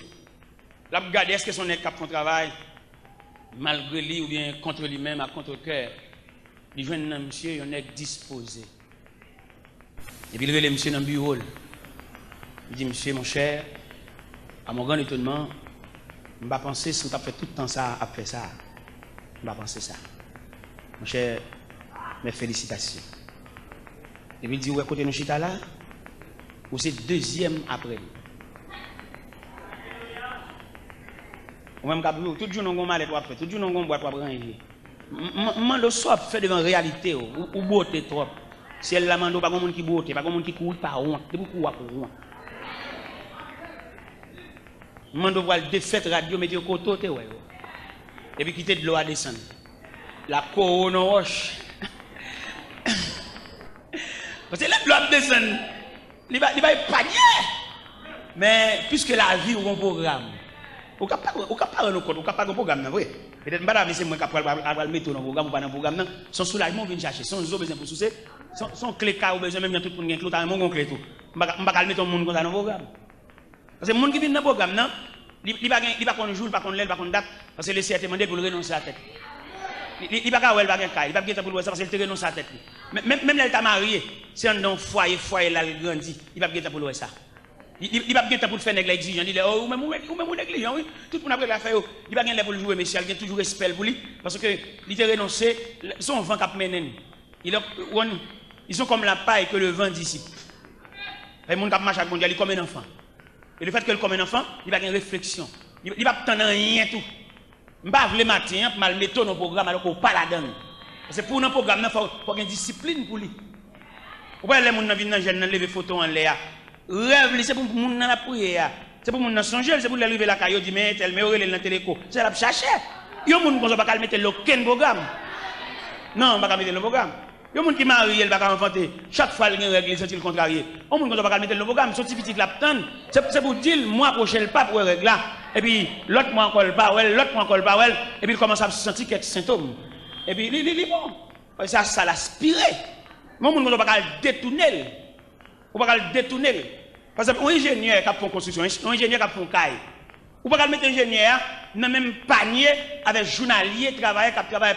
[SPEAKER 1] La regarder est-ce que son nègre fait son travail malgré lui ou bien contre lui-même à contre-cœur. Il joue un monsieur, un nègre disposé. Et puis il relève monsieur dans le bureau. Il dit monsieur mon cher, à mon grand étonnement, je ne vais pas penser si on a fait tout le temps ça après ça. Je ne vais pas penser ça. Mon cher, mes félicitations. Et puis il dit, ouais, côté nous chita là, ou c'est deuxième après. Ou même quand tout jour nous mal et tout jour nous boit pas ranger. Mando soit fait devant réalité ou beauté trop. Si elle la mando pas monde qui beauté, pas monde qui court pas honte, de beaucoup pour honte. Mando voir défaite radio mettre au côté ouais. Et puis quitter de l'eau à descendre. La couronne roche. Parce que là, l'eau descend, il va épargner. Mais puisque la vie ou un programme, ou pas un compte, ou pas un programme, vrai. Peut-être que c'est moi qui vais le mettre dans le programme ou pas dans le programme. Son soulagement vient chercher, son zo besoin pour soucier, son clé car ou besoin même dans tout le monde qui est clé, mon clé tout. Je ne vais pas le mettre dans le programme. Parce que le monde qui vient dans le programme, il ne va pas qu'on jour, pas qu'on l'aile, pas qu'on date, parce que le CRT demande pour le renoncer à la tête. Il ne va pas faire ça, il ne va pas pour le ça parce qu'il renonce à la tête. Même là, il est marié, c'est un foyer, là, il grandit, il va pas pour le ça. Il va pas pour faire nègre exigeant, il dit oh même nègre oui, tout le monde après la faire, il va pas pour le jouer monsieur, il a toujours respect pour lui parce que il a renoncé, son vent cap menen. Ils sont comme la paille que le vent dissipe. Le monde qui marche avec mondial, il comme un enfant. Et le fait que comme un enfant, il va avoir une réflexion. Il va pas attendre rien tout. Je ne vais pas le matin pour mal mettre dans le programme alors qu'on pas la donne. Parce que pour un programme, il faut une discipline pour lui. Pourquoi les gens viennent dans le lever photo en l'air? Rêve, c'est pour les gens dans la prière. C'est pour les gens dans songer, c'est pour les lever la caillou, dit mais tel, mais on est dans téléco. C'est la chercher. Il y a des gens qui ne va pas mettre aucun programme. Non, on ne va pas mettre le programme. Il y a des gens qui marient, ils ne vont pas inventer. Chaque fois, il y a une règle, ils sont contrariés. Il y a des gens qui ne vont pas mettre le programme. Son petit lapton, c'est pour dire, moi, prochain pas pour règle là. Et puis, l'autre mois encore pas, l'autre mois encore pas, et puis il commence à se sentir quelques symptômes. Et puis, il est bon. Ça l'aspire. Mais on ne va pas détourner. On ne va pas le détourner. Parce qu'un ingénieur qui a fait une construction, un ingénieur qui a fait une caille, on ne va pas mettre un ingénieur dans le même panier avec un journalier qui travaille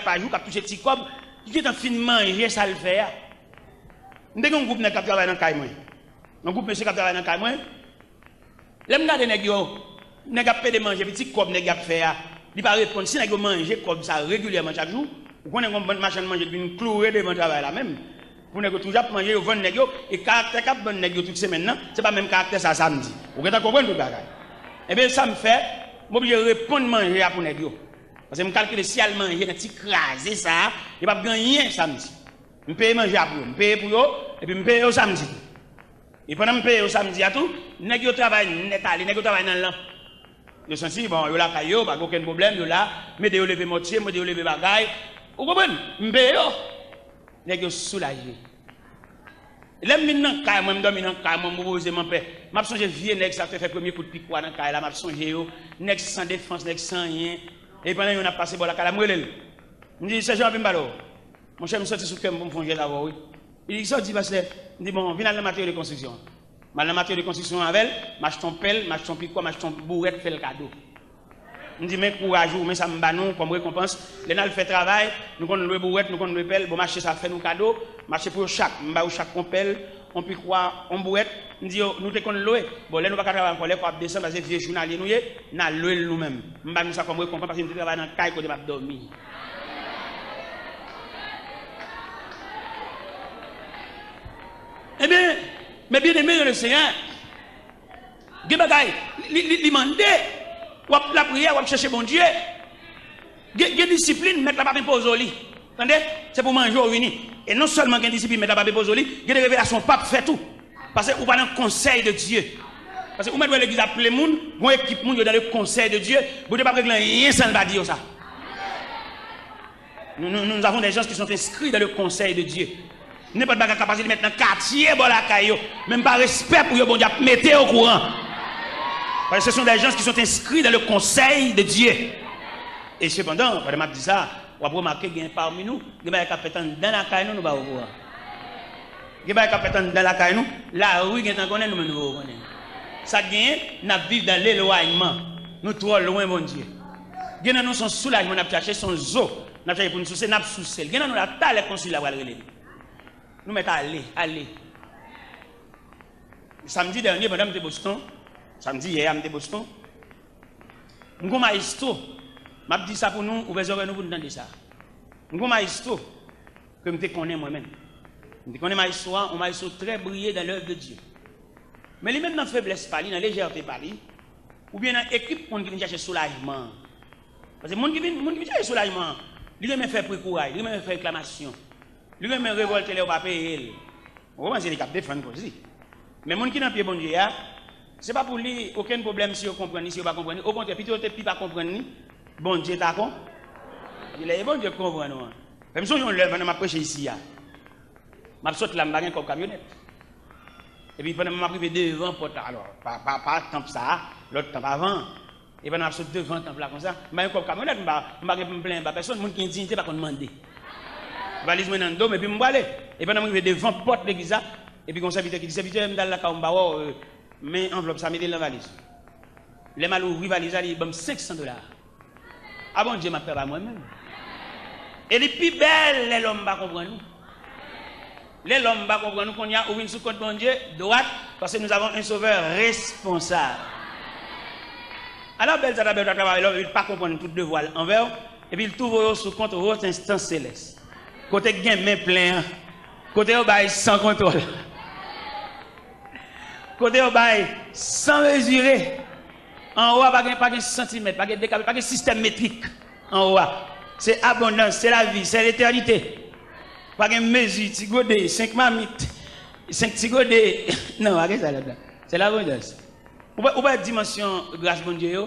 [SPEAKER 1] par jour, qui a touché petit cob, qui est en fin de manger, ça le fait. Nous avons un groupe qui travaille dans le caille. Un groupe monsieur qui travaille dans le caille. Là, je regarde les gens, ils ont fait de manger, petit cob, ils ont fait. Ils ne répondent pas. Si ils mangent comme ça régulièrement chaque jour, vous connaissez une bonne machine de manger, une clouée devant le travail là même. Vous n'avez toujours pas mangé, vous vendez négio, et le caractère que vous vendez négio toute semaine, ce n'est pas le même caractère ça samedi. Vous comprenez tout le bagage? Eh bien, ça me fait, je suis obligé de répondre manger pour négio. Parce que je calcule si elle mange, un petit crasé ça, il va pas gagner samedi. Je paye manger pour eux, je paye pour eux, et puis je paye au samedi. Et pendant que je paye au samedi à tout, nèg yo travail net aller, nèg yo travail dans l'an. Yo senti bon, yo la caillou, pas aucun problème, yo là, mais de lever mortier, moi de lever bagaille. Vous comprenez? Je paye yo. Nèg yo soulagé. L'aime maintenant caille, moi me dormir dans caille, moi me poser mon père. M'a songé vieux nèg ça fait premier coup de pic dans caille là, m'a songé yo, nèg sans défense, nèg sans rien. Et pendant qu'on a passé par la caille, moi me dit c'est Jean Pimbalo. Mon cher me sorti sous cœur pour me fonger d'abord oui. Il dit sorti parce que il dit bon, viens dans la matière de construction. Mal la matière de construction avec, marche ton pelle, marche ton pic, marche ton bourrette, fait le cadeau. On dit mais courage, mais ça me bat nous comme récompense. Les nal fait travail, nous connaissons le bourrette, nous connaissons le pelle, bon marcher ça fait nous cadeau, marcher pour chaque, m'ba ou chaque on pelle, on pic quoi, on bourrette, on dit nous te connaissons louer. Bon là nous pas travailler encore, les quoi descendre parce que vieux journalier nous yé, n'a louer nous-mêmes. M'ba nous ça comme récompense parce que nous travaille dans caille côté m'a dormir. Eh bien, mais bien aimé le Seigneur, il demande, la prière, ou chercher bon Dieu. Il y a discipline, mettre la pape pose au lit. Attendez, c'est pour manger au uni. Et non seulement il y a discipline, mettre la pape pose au lit, il y a des révélations, pape fait tout. Parce que vous parlez dans le conseil de Dieu. Parce que vous mettez l'église à plein le monde, vous équipe monde dans le conseil de Dieu, vous ne pouvez pas régler rien sans le dire ça. Nous avons des gens qui sont inscrits dans le conseil de Dieu. N'est pas de capacité de mettre dans le quartier, bon la caillou, même pas respect pour eux, bon Dieu, mettez au courant. Parce que ce sont des gens qui sont inscrits dans le conseil de Dieu. Et cependant, quand je dis ça, on va remarquer qu'il y a parmi nous, il y a des capitaines dans la caillou, nous ne pouvons pas au courant. Il y a des capitaines dans la caillou, la rue, nous connaissons, nous ne pouvons pas. Ça gagne, nous vivons dans l'éloignement. Nous trop loin, mon Dieu. Il y a nous son soulagement, nous cherché son zoo, nous cherché pour nous soucier, nous soucier. Il y a nous la taille consul à aller. Nous mettons aller. Samedi dernier, madame de Boston, samedi hier, madame de Boston, nous avons un maestro. Je dis ça pour nous, ou besoin nous pour nous entendre ça. Nous avons un maestro que je connais moi-même. Je connais un maestro très brillant dans l'œuvre de Dieu. Mais lui-même dans la faiblesse, dans la légèreté, ou bien dans l'équipe qui vient chercher soulagement. Parce que les gens qui viennent chercher soulagement, ils viennent faire pour courage, ils viennent faire réclamation. Lui-même révolté les papiers. On va essayer de défendre aussi. Mais les gens qui n'ont pas bon Dieu, ce n'est pas pour lui aucun problème si vous comprenez, si vous ne comprenez pas. Au contraire, si vous ne pas comprendre, bon Dieu d'accord. Il est bon Dieu comprend. Même si on lève, on m'a prêché ici. Je saute la bague comme camionnette. Et puis pendant que je suis arrivé devant, alors, pas tant ça, l'autre temps avant. Et pendant que je saute devant, tant là comme ça, je suis comme camionnette, je ne me plains pas. Personne qui a une dignité, pas qu'on demande. Valise moi dans le dos, et puis je vais aller. Et pendant que je vais devant la porte de l'église, et puis, serviteur qui dit, serviteur, je vais dans la caille, mais enveloppe, ça met dans la valise. Les mal ouvrir la valise, il donne $500. Ah bon, Dieu m'a fait à moi-même. Et les plus belles, les hommes ne comprennent nous. Les hommes ne comprennent nous qu'on y a ouvert sous compte mon Dieu, droite, parce que nous avons un sauveur responsable. Alors, belle, ça d'abord, il ne peut pas comprendre tout devoir envers, et puis il trouve sous compte votre instance céleste. Côté gain main plein, côté au bail sans contrôle, côté au bail sans mesurer, en haut pas de centimètre, pas de décalage, pas de système métrique en haut. C'est abondance, c'est la vie, c'est l'éternité. Pas de mesure, tigodé, 5 mamites, 5 tigodé. Non, pas ça là-dedans. C'est l'abondance. Ou pas dimension grâce bon Dieu,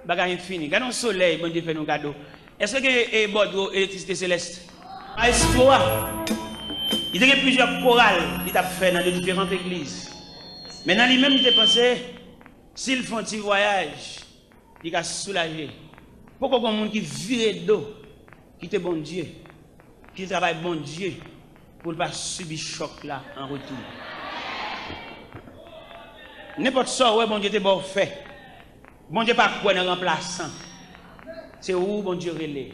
[SPEAKER 1] bagage infini. Regardons le soleil, bon Dieu fait nos cadeaux. Est-ce que Bordeaux électricité céleste? Maestro, il y a plusieurs chorales qu'il a fait dans les différentes églises. Maintenant, lui-même, il a pensé, s'ils font un petit voyage, il a soulagé. Pourquoi il y a des gens qui virent d'eau, qui te bon Dieu, qui travaille bon Dieu, pour ne pas subir ce choc là en retour? N'importe ça, ouais, bon Dieu, t'es bon fait. Bon Dieu, pas quoi dans remplaçant. C'est où bon Dieu relais.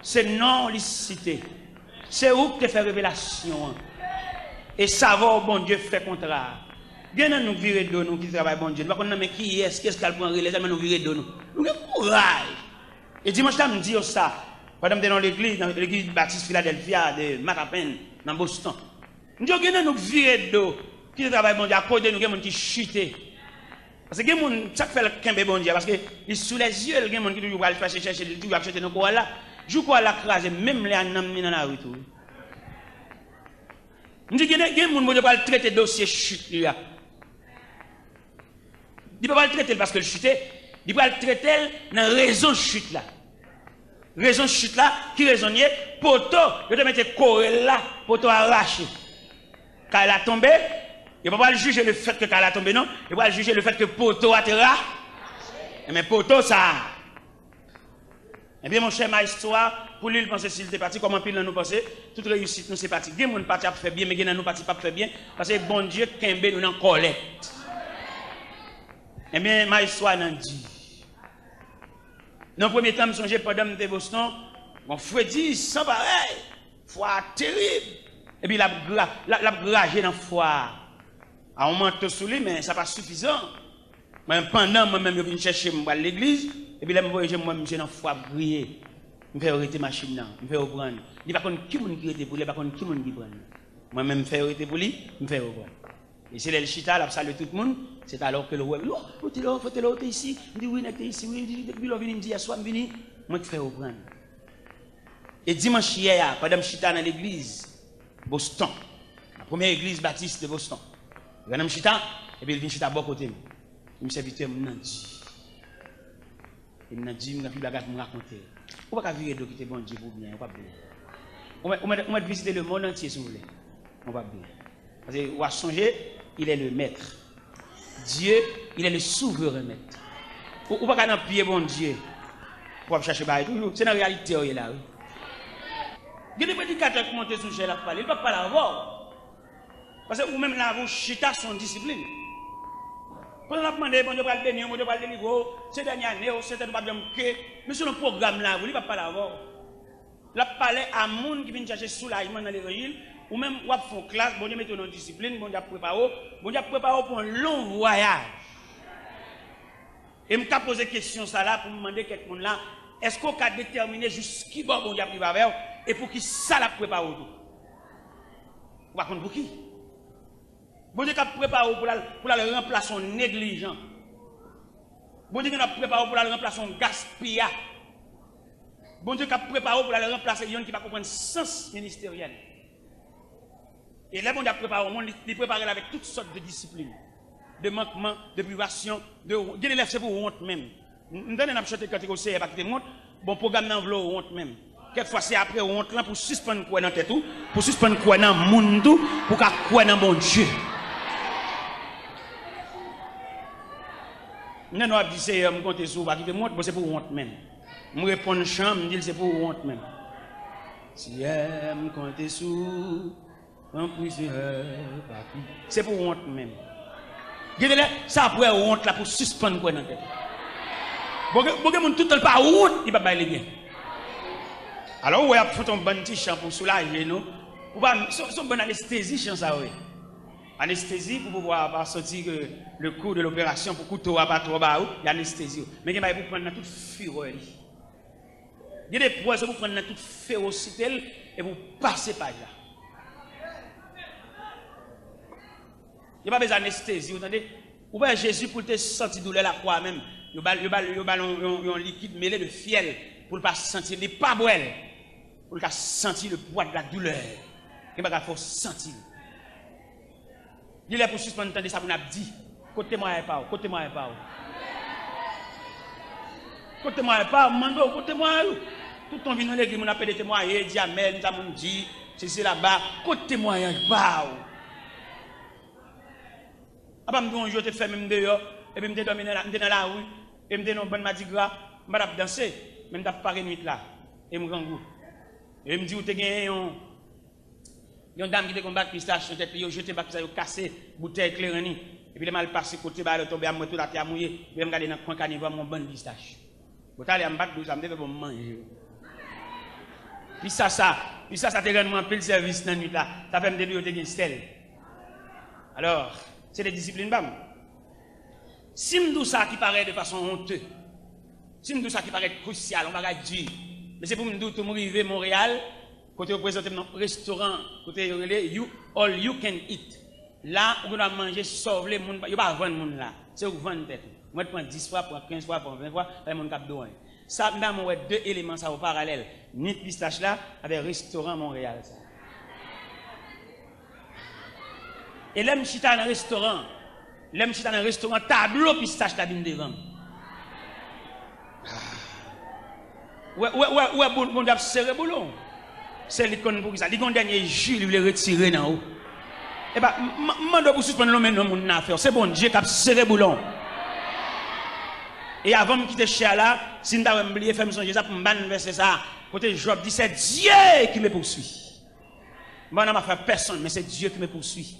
[SPEAKER 1] C'est non licité. C'est où que tu fais révélation. Et savoir bon Dieu fait contraire. Bien nous virer de nous qui travaillent bon Dieu. Nous ne mais qui est-ce qu'est-ce qu'elle prend relais, mais nous virer de nous. Nous avons courage. Et dimanche là, me dit ça. Pendant que dans l'église Baptiste Philadelphia de Matapen, dans Boston. Nous disons que nous virer de nous qui travaillent bon Dieu. À côté de nous, il y a des gens qui chutent. Parce que les gens, ça fait le kembe bon Dieu, parce que sous les yeux, les gens qui toujours va chercher, toujours acheter dans quoi là. Je crois la crase, même les anamis dans la rue. Je dis que les gens ne peuvent pas traiter le dossier chute. Il ne peut pas le traiter parce que le chute, il peut le traiter dans la raison de chute là. Raison de chute là, qui raisonnier, poteau, je te mets corps là, poteau arraché. Quand elle a tombé, il ne peut pas juger le fait que quand elle a tombé, non. Il va juger le fait que poteau a été arraché. Mais poteau, ça. Eh bien, mon cher maestro, pour lui, il pense s'il était parti, comment pile nous penser, toute réussite nous c'est parti. Il y a des gens qui fait bien, mais il y a des gens qui pas fait bien, parce que bon Dieu, Kembe nous en collecte. Eh bien, maestro n'a dit. Dans le premier temps, je songeais pendant que Boston, mon frère dit, sans pareil, foi terrible. Et puis, il a gragé dans la foi. À un moment, sous lui, mais ça n'est pas suffisant. Mais pendant, moi-même, je viens chercher à l'église, et puis là, je moi, je dans la foi briller. Je fais arrêter ma machine, je fais reprendre. Il n'y a pas qui est pour lui, il n'y a pas qui prend. Moi-même, je fais arrêter pour lui, je fais reprendre. Et c'est le chita, là, salue tout le monde. C'est alors que le roi, oh, t'es là, t'es ici. Il dit, oui, t'es ici, oui, depuis là, il me dit, soit venu, moi, je fais reprendre. Et dimanche hier, pendant que je suis dans l'église, Boston, la première église baptiste de Boston, je suis chita, et puis il vient chita à bon côté. Il me serviteur, il m'a dit, il m'a dit, il m'a raconter. On va pas virer de quitter bon Dieu pour bien, on va bien. On va visiter le monde entier si vous voulez. On va bien. Parce que on va songer, il est le maître. Dieu, il est le souverain maître. On va pas pied bon Dieu pour chercher bail toujours. C'est la réalité où il est là. Il y a des prédicateurs qui montent sur le chef parler, il ne va pas l'avoir. Parce que vous-même là, vous chita son discipline. Quand on a demandé, bon Dieu va le bénir, bon Dieu va le délivrer, c'est dernière année, c'est pas bien que, mais sur le programme là, vous ne va pas l'avoir. Là, parler à monde qui vient chercher soulagement dans l'évangile, ou même ou font classe, bon Dieu met dans discipline, bon Dieu prépare pour un long voyage. Et je me pose question ça là pour me demander quelqu'un là, est-ce qu'on a déterminé jusqu'à bon Dieu privé avec et pour qui ça la prépare tout? Ou pas pour qui? Bon Dieu a préparé pour la remplacer négligent. Bon Dieu a préparé pour la remplacer gaspillage. Bon Dieu a préparé pour la remplacer les gens qui ne comprennent pas le sens ministériel. Et là, bon Dieu a préparé au monde, il prépare avec toutes sortes de disciplines, de manquements, de privations, de l'élève, c'est pour honte même. Nous donnons un chanter quand il y a des honte, bon programme d'enveloppe honte même. Quelquefois, c'est après honte là pour suspendre quoi dans tête tout, pour suspendre quoi dans le monde tout, pour qu'à quoi dans bon Dieu. Nous avons dit, c'est me compter sur qui fait montre, c'est pour honte même. Je réponds chambre, je dis c'est pour honte même. Si me compter sur un plusieurs papiers, c'est pour honte même. Ça après honte là pour suspendre quoi dans la tête. Bon, tout le temps pas honte, il va pas aller bien. Alors, il faut un bon petit chant pour soulager nous. C'est une bonne anesthésie, chant ça, oui. Anesthésie pour pouvoir sortir le cours de l'opération pour couteau à pas trop bas, il y a anesthésie. Mais il y a pour prendre toute fureur. Il y a des poids pour prendre toute férocité et pour passer par là. Il n'y a pas besoin d'anesthésie, vous entendez? Ou bien Jésus pour te sentir douleur la croix même. Il y a un liquide mêlé de fiel pour ne pas sentir, il n'est pas boire, pour ne pas sentir le poids de la douleur. Il faut sentir. Il est pour suspendre de ça, vous avez dit, côté-moi et pas, côté-moi et pas. Côté-moi et pas, mando, côté-moi. Tout ton vient dans l'église, on appelle des témoignages, dit amen, nous dit, c'est là-bas, côté-moi et pas. Après, je te fais même dehors, et puis je te domine dans la rue, et je te donne un bon mardi gras, je vais danser, je vais parler nuit là, et je me rends goût. Et je me dis, tu as gagné il y a une dame qui a combattu pistache sur tête, il a jeté le pistache, il a cassé bouteille éclairée. Et puis il mal passé côté, il a tombé à moi, tout la terre mouillée. Il a regardé dans le coin, il a mon bon pistache. Il a allé me battre, ça me devait manger. Puis ça te rend un peu le service dans la nuit là. Ça fait me dire que tu as stèle. Alors, c'est des disciplines bam. Si je dis ça qui paraît de façon honteuse, si je dis ça qui paraît crucial, on va dire, mais c'est pour me dire que je suis arrivé à Montréal. Côté représenté dans un restaurant, côté all you can eat. Là, on va manger, sauver les gens, il n'y a pas vendre les gens là. c'est vous vendre tête. Moi, je prends 10 fois, prends 15 fois, prends 20 fois, et mon cap douane. Ça, nous avons deux éléments ça au parallèle. Ni pistache là, avec restaurant Montréal. Ça. Et là, je suis dans un restaurant. Là, je suis dans un restaurant, tableau pistache là, devant. Ouais, bon, d'ab serré boulon. C'est le con pour ça. Il y a un dernier jus, il veut retirer dans haut. Eh bien, je dois vous suspendre l'homme dans mon affaire. C'est bon, Dieu qui a serré boulon. Et avant de quitter chez là, si nous avons oublié, faire me ça pour me banner verser ça. Côté Job dit, c'est Dieu qui me poursuit. Moi, je n'ai pas fait personne, mais c'est Dieu qui me poursuit.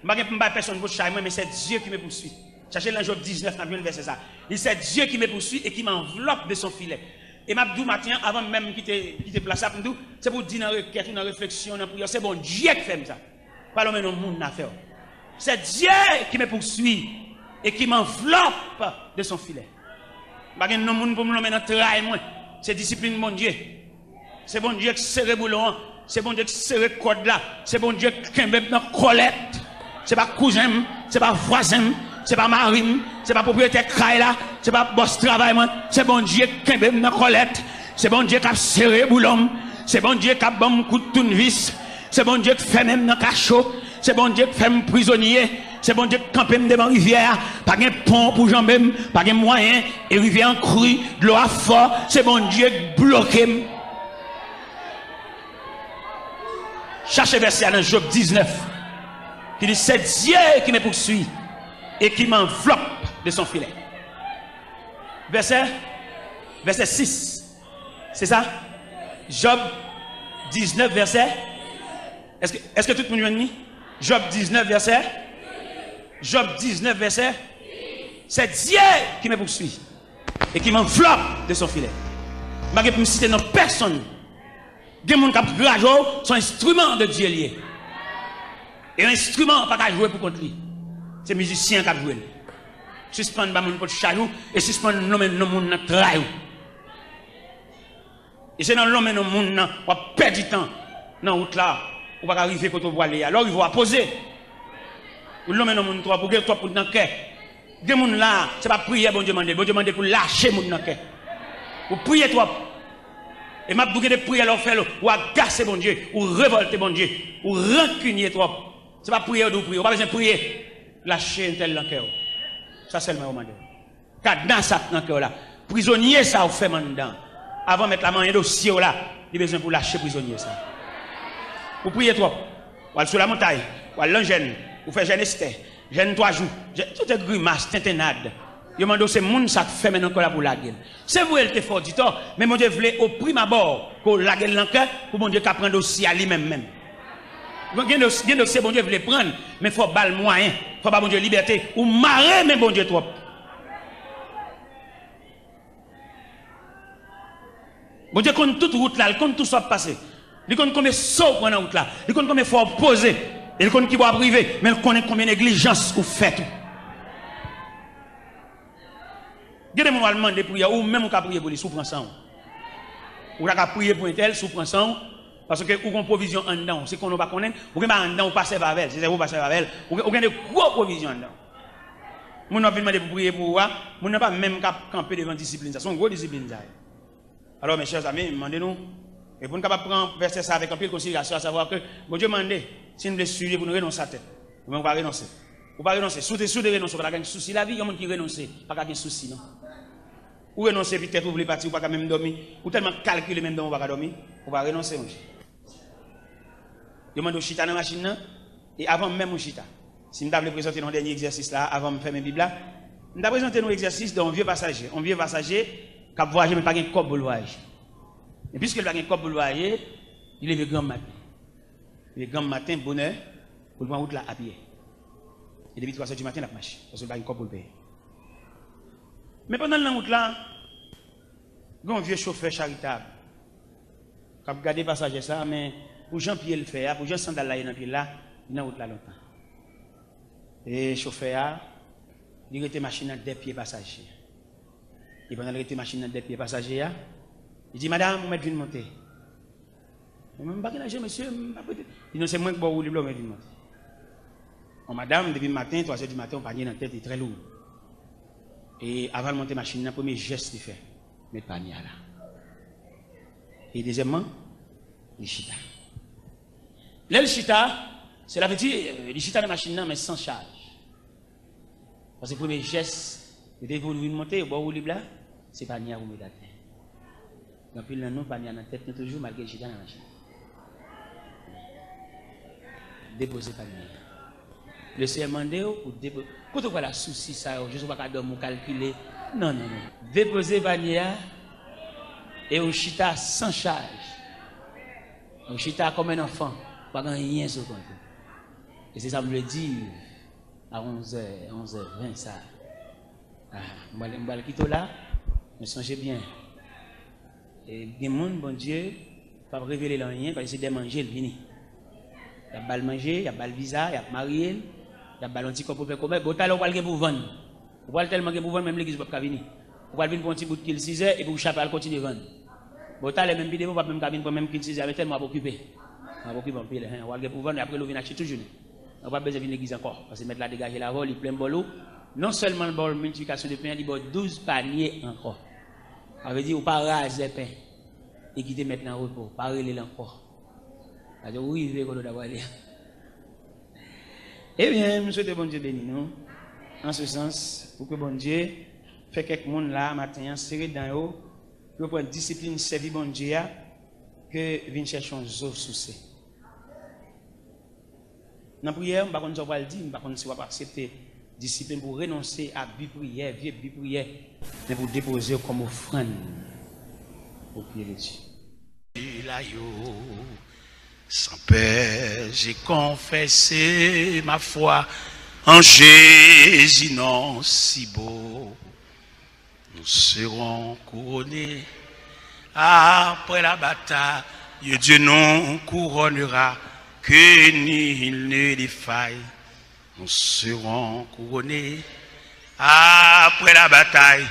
[SPEAKER 1] Je ne vais pas personne pour charmer, mais c'est Dieu qui me poursuit. Cherchez dans Job 19, dans le verset ça. Il c'est Dieu qui me poursuit et qui m'enveloppe de son filet. Et m'a dit matin, avant même quitter place, c'est pour dire dans la requête, dans la réflexion, dans la prière, c'est bon Dieu qui fait ça. Pas l'homme dans le monde n'a fait. C'est Dieu qui me poursuit et qui m'enveloppe de son filet. Pas de monde pour me l'homme dans le travail, c'est discipline mon Dieu. C'est bon Dieu qui serre boulon, c'est bon Dieu qui serre code là, c'est bon Dieu qui est dans colette. C'est pas cousin, c'est pas voisin, c'est pas mari, c'est pas propriétaire craille là, c'est pas boss travail, c'est bon Dieu qui est dans colette, c'est bon Dieu qui a serré boulon, c'est bon Dieu qui a bon coup de tournevis, c'est bon Dieu qui fait même dans cachot, c'est bon Dieu qui fait prisonnier, c'est bon Dieu qui campe devant rivière, pas de pont pour jamber, pas de moyen, et rivière en crue, de l'eau à fort, c'est bon Dieu qui bloque. Cherchez verset dans Job 19. Qui dit, c'est Dieu qui me poursuit et qui m'enveloppe de son filet. Verset 6. C'est ça? Job 19, verset. Est-ce que tout le monde vient? Job 19, verset. Job 19, verset. C'est Dieu qui me poursuit et qui m'enveloppe de son filet. Je ne vais pas me citer non personne. Des gens qui ont ragé sont instruments de Dieu lié. Et un instrument pas qu'à jouer pour contre lui. C'est musicien qui a joué. Suspendre ba moun pour chayou et suspendre l'homme dans moun nan travail. Et c'est dans l'homme dans moun nan on perd du temps dans route là, on va arriver quand on voit aller. Alors il va poser. L'homme dans moun toi pour dans cœur. Des moun là, c'est pas prier bon Dieu demander pour lâcher moun dans cœur. Pour prier toi. Et m'a bouquet de prier alors faire ou agacer bon Dieu, ou révolter bon Dieu, ou rancunier toi. C'est pas prier ou prier, on pas besoin de prier. Lâcher un tel dans le cœur. Ça c'est le même moment. Cadence ça dans le cœur là. Prisonnier ça ou fait dedans. Avant de mettre la main dans dossier là, il a besoin pour lâcher prisonnier ça. Pour prier toi. Ou aller sur la montagne, ou aller l'engène, ou faire jeûne Esther, jeûne 3 jours, tout est grimace, tintenade. Il demande c'est monde ça fait maintenant là pour la gueule. C'est vous elle te fort du temps, mais mon Dieu voulait au prime abord pour la gueule dans le cœur pour mon Dieu qu'à prendre aussi à lui-même même. C'est bon Dieu voulait prendre, mais il faut pas le moyen, il faut pas bon Dieu liberté ou marrer mais bon Dieu trop. Bon Dieu compte toute route là, il compte tout ça passer. Il compte combien saut prendre la route là, il compte combien faut poser, il compte qui va priver, mais il connaît combien négligence ou fait tout. Gardez moi demander prière ou même on peut prier pour les sous-prend ça. Ou la prier pour un tel sous-prend ça parce que ou qu'on provision en dedans, c'est qu'on ne pas connaître, ou que en dedans on passe avec, c'est vous passer avec, ou gagne de gros provisions en dedans. Mon n'a pas demandé pour prier pour moi, mon n'a pas même camper devant discipline, ça sont gros discipline ça. Alors mes chers amis, demandez-nous et pour nous capable prendre verser ça avec un peu de considération à savoir que bon Dieu mande si nous voulons suivre pour nous renoncer à tête. On va renoncer. On va renoncer, sous de renoncer, pas de souci la vie, il y a des gens qui renoncent, pas de souci non. Ou renoncer peut-être vous voulez partir ou pas même dormir, ou tellement calculer même on va pas dormir, on va renoncer mon cher. Demande au chita dans la machine et avant même au chita. Si nous avons présenté nos dernier exercice là, avant de faire mes Bibles là, nous avons présenté nos exercices d'un vieux passager. Un vieux passager qui a voyagé mais pas de corps pour le voyage. Et puisqu'il n'a pas de corps pour le voyage, il est grand matin. Il est grand matin, bonheur, pour prendre route là à pied. Et depuis 3 heures du matin, il a marché. Parce qu'il n'a pas de corps pour le payer. Mais pendant la route là, il y a un vieux chauffeur charitable qui a regardé le passager ça, mais pour Jean-Pierre le faire, pour Jean Sandal là, il a la route là longtemps. Et le chauffeur, il a été machine à des pieds passagers. Et pendant qu'il a été machine à des pieds passagers, il dit, madame, vous m'êtes venu monter. Je ne sais pas qui monsieur. Il dit, c'est moi qui vous voulez monter. Madame, depuis le matin, 3 heures du matin, on parle dans la tête, il est très lourd. Et avant de monter la machine, le premier geste qu'il fait, mettre panier là. Et deuxièmement, le chita. Là, le chita, c'est la petite, le chita de la machine, mais sans charge. Parce que le premier geste, dès que vous montez, au bord où là, c'est panier à vous mettre à terre. Donc, puis là, nous, panier dans la tête, nous toujours, malgré le chita dans la machine. Déposer panier. Le Seigneur demande pour déposer. Quand on voit la souci, ça, je ne sais pas comment calculer. Non, non, non. Déposer panier et au chita sans charge. Au chita comme un enfant, pas rien sur le compte. Et c'est ça me le dit à 11h, 11h20 ça. Je vais le quitter là, mais songez bien. Et des gens, bon Dieu, pas révéler rien parce que c'est des manger le vini. Il y a bal manger, il y a bal visa, il y a marié, il y a bal anti-corps pour faire commerce. Vous allez aller pour vendre. Vous allez tellement pour vendre, même l'église ne va pas venir. Vous allez venir pour un petit bout de kill 6 heures et vous chapez à continuer à vendre. Vous allez même vidéo, vous allez même pour même kill 6 heures, avec tellement occupé. On va occuper un peu. Vous allez pour vendre et après vous venez acheter toujours. On va pas besoin de l'église encore. Parce que mettre là dégager la vol, il plein de bolo. Non seulement le bol multiplication de pain, il y a 12 paniers encore. Ça veut dire, vous pas raser les pains et quitter maintenant en repos, pas reler encore. Alors, oui, il veut d'avoir l'air. Eh bien, je souhaite bon Dieu béni nous, en ce sens, pour que bon Dieu fait quelques monde là, matin, serré dans eux, pour prendre discipline, servir bon Dieu, que vienne chercher un zoo sous. Dans la prière, je ne sais pas si on va le dire, je ne sais pas si on va accepter discipline pour renoncer à vie prière, vie prière, mais pour déposer comme offrande au pied de Dieu.
[SPEAKER 2] Sans peur, j'ai confessé ma foi en Jésus, non si beau. Nous serons couronnés après la bataille. Dieu nous couronnera, que nul ne défaille. Nous serons couronnés après la bataille.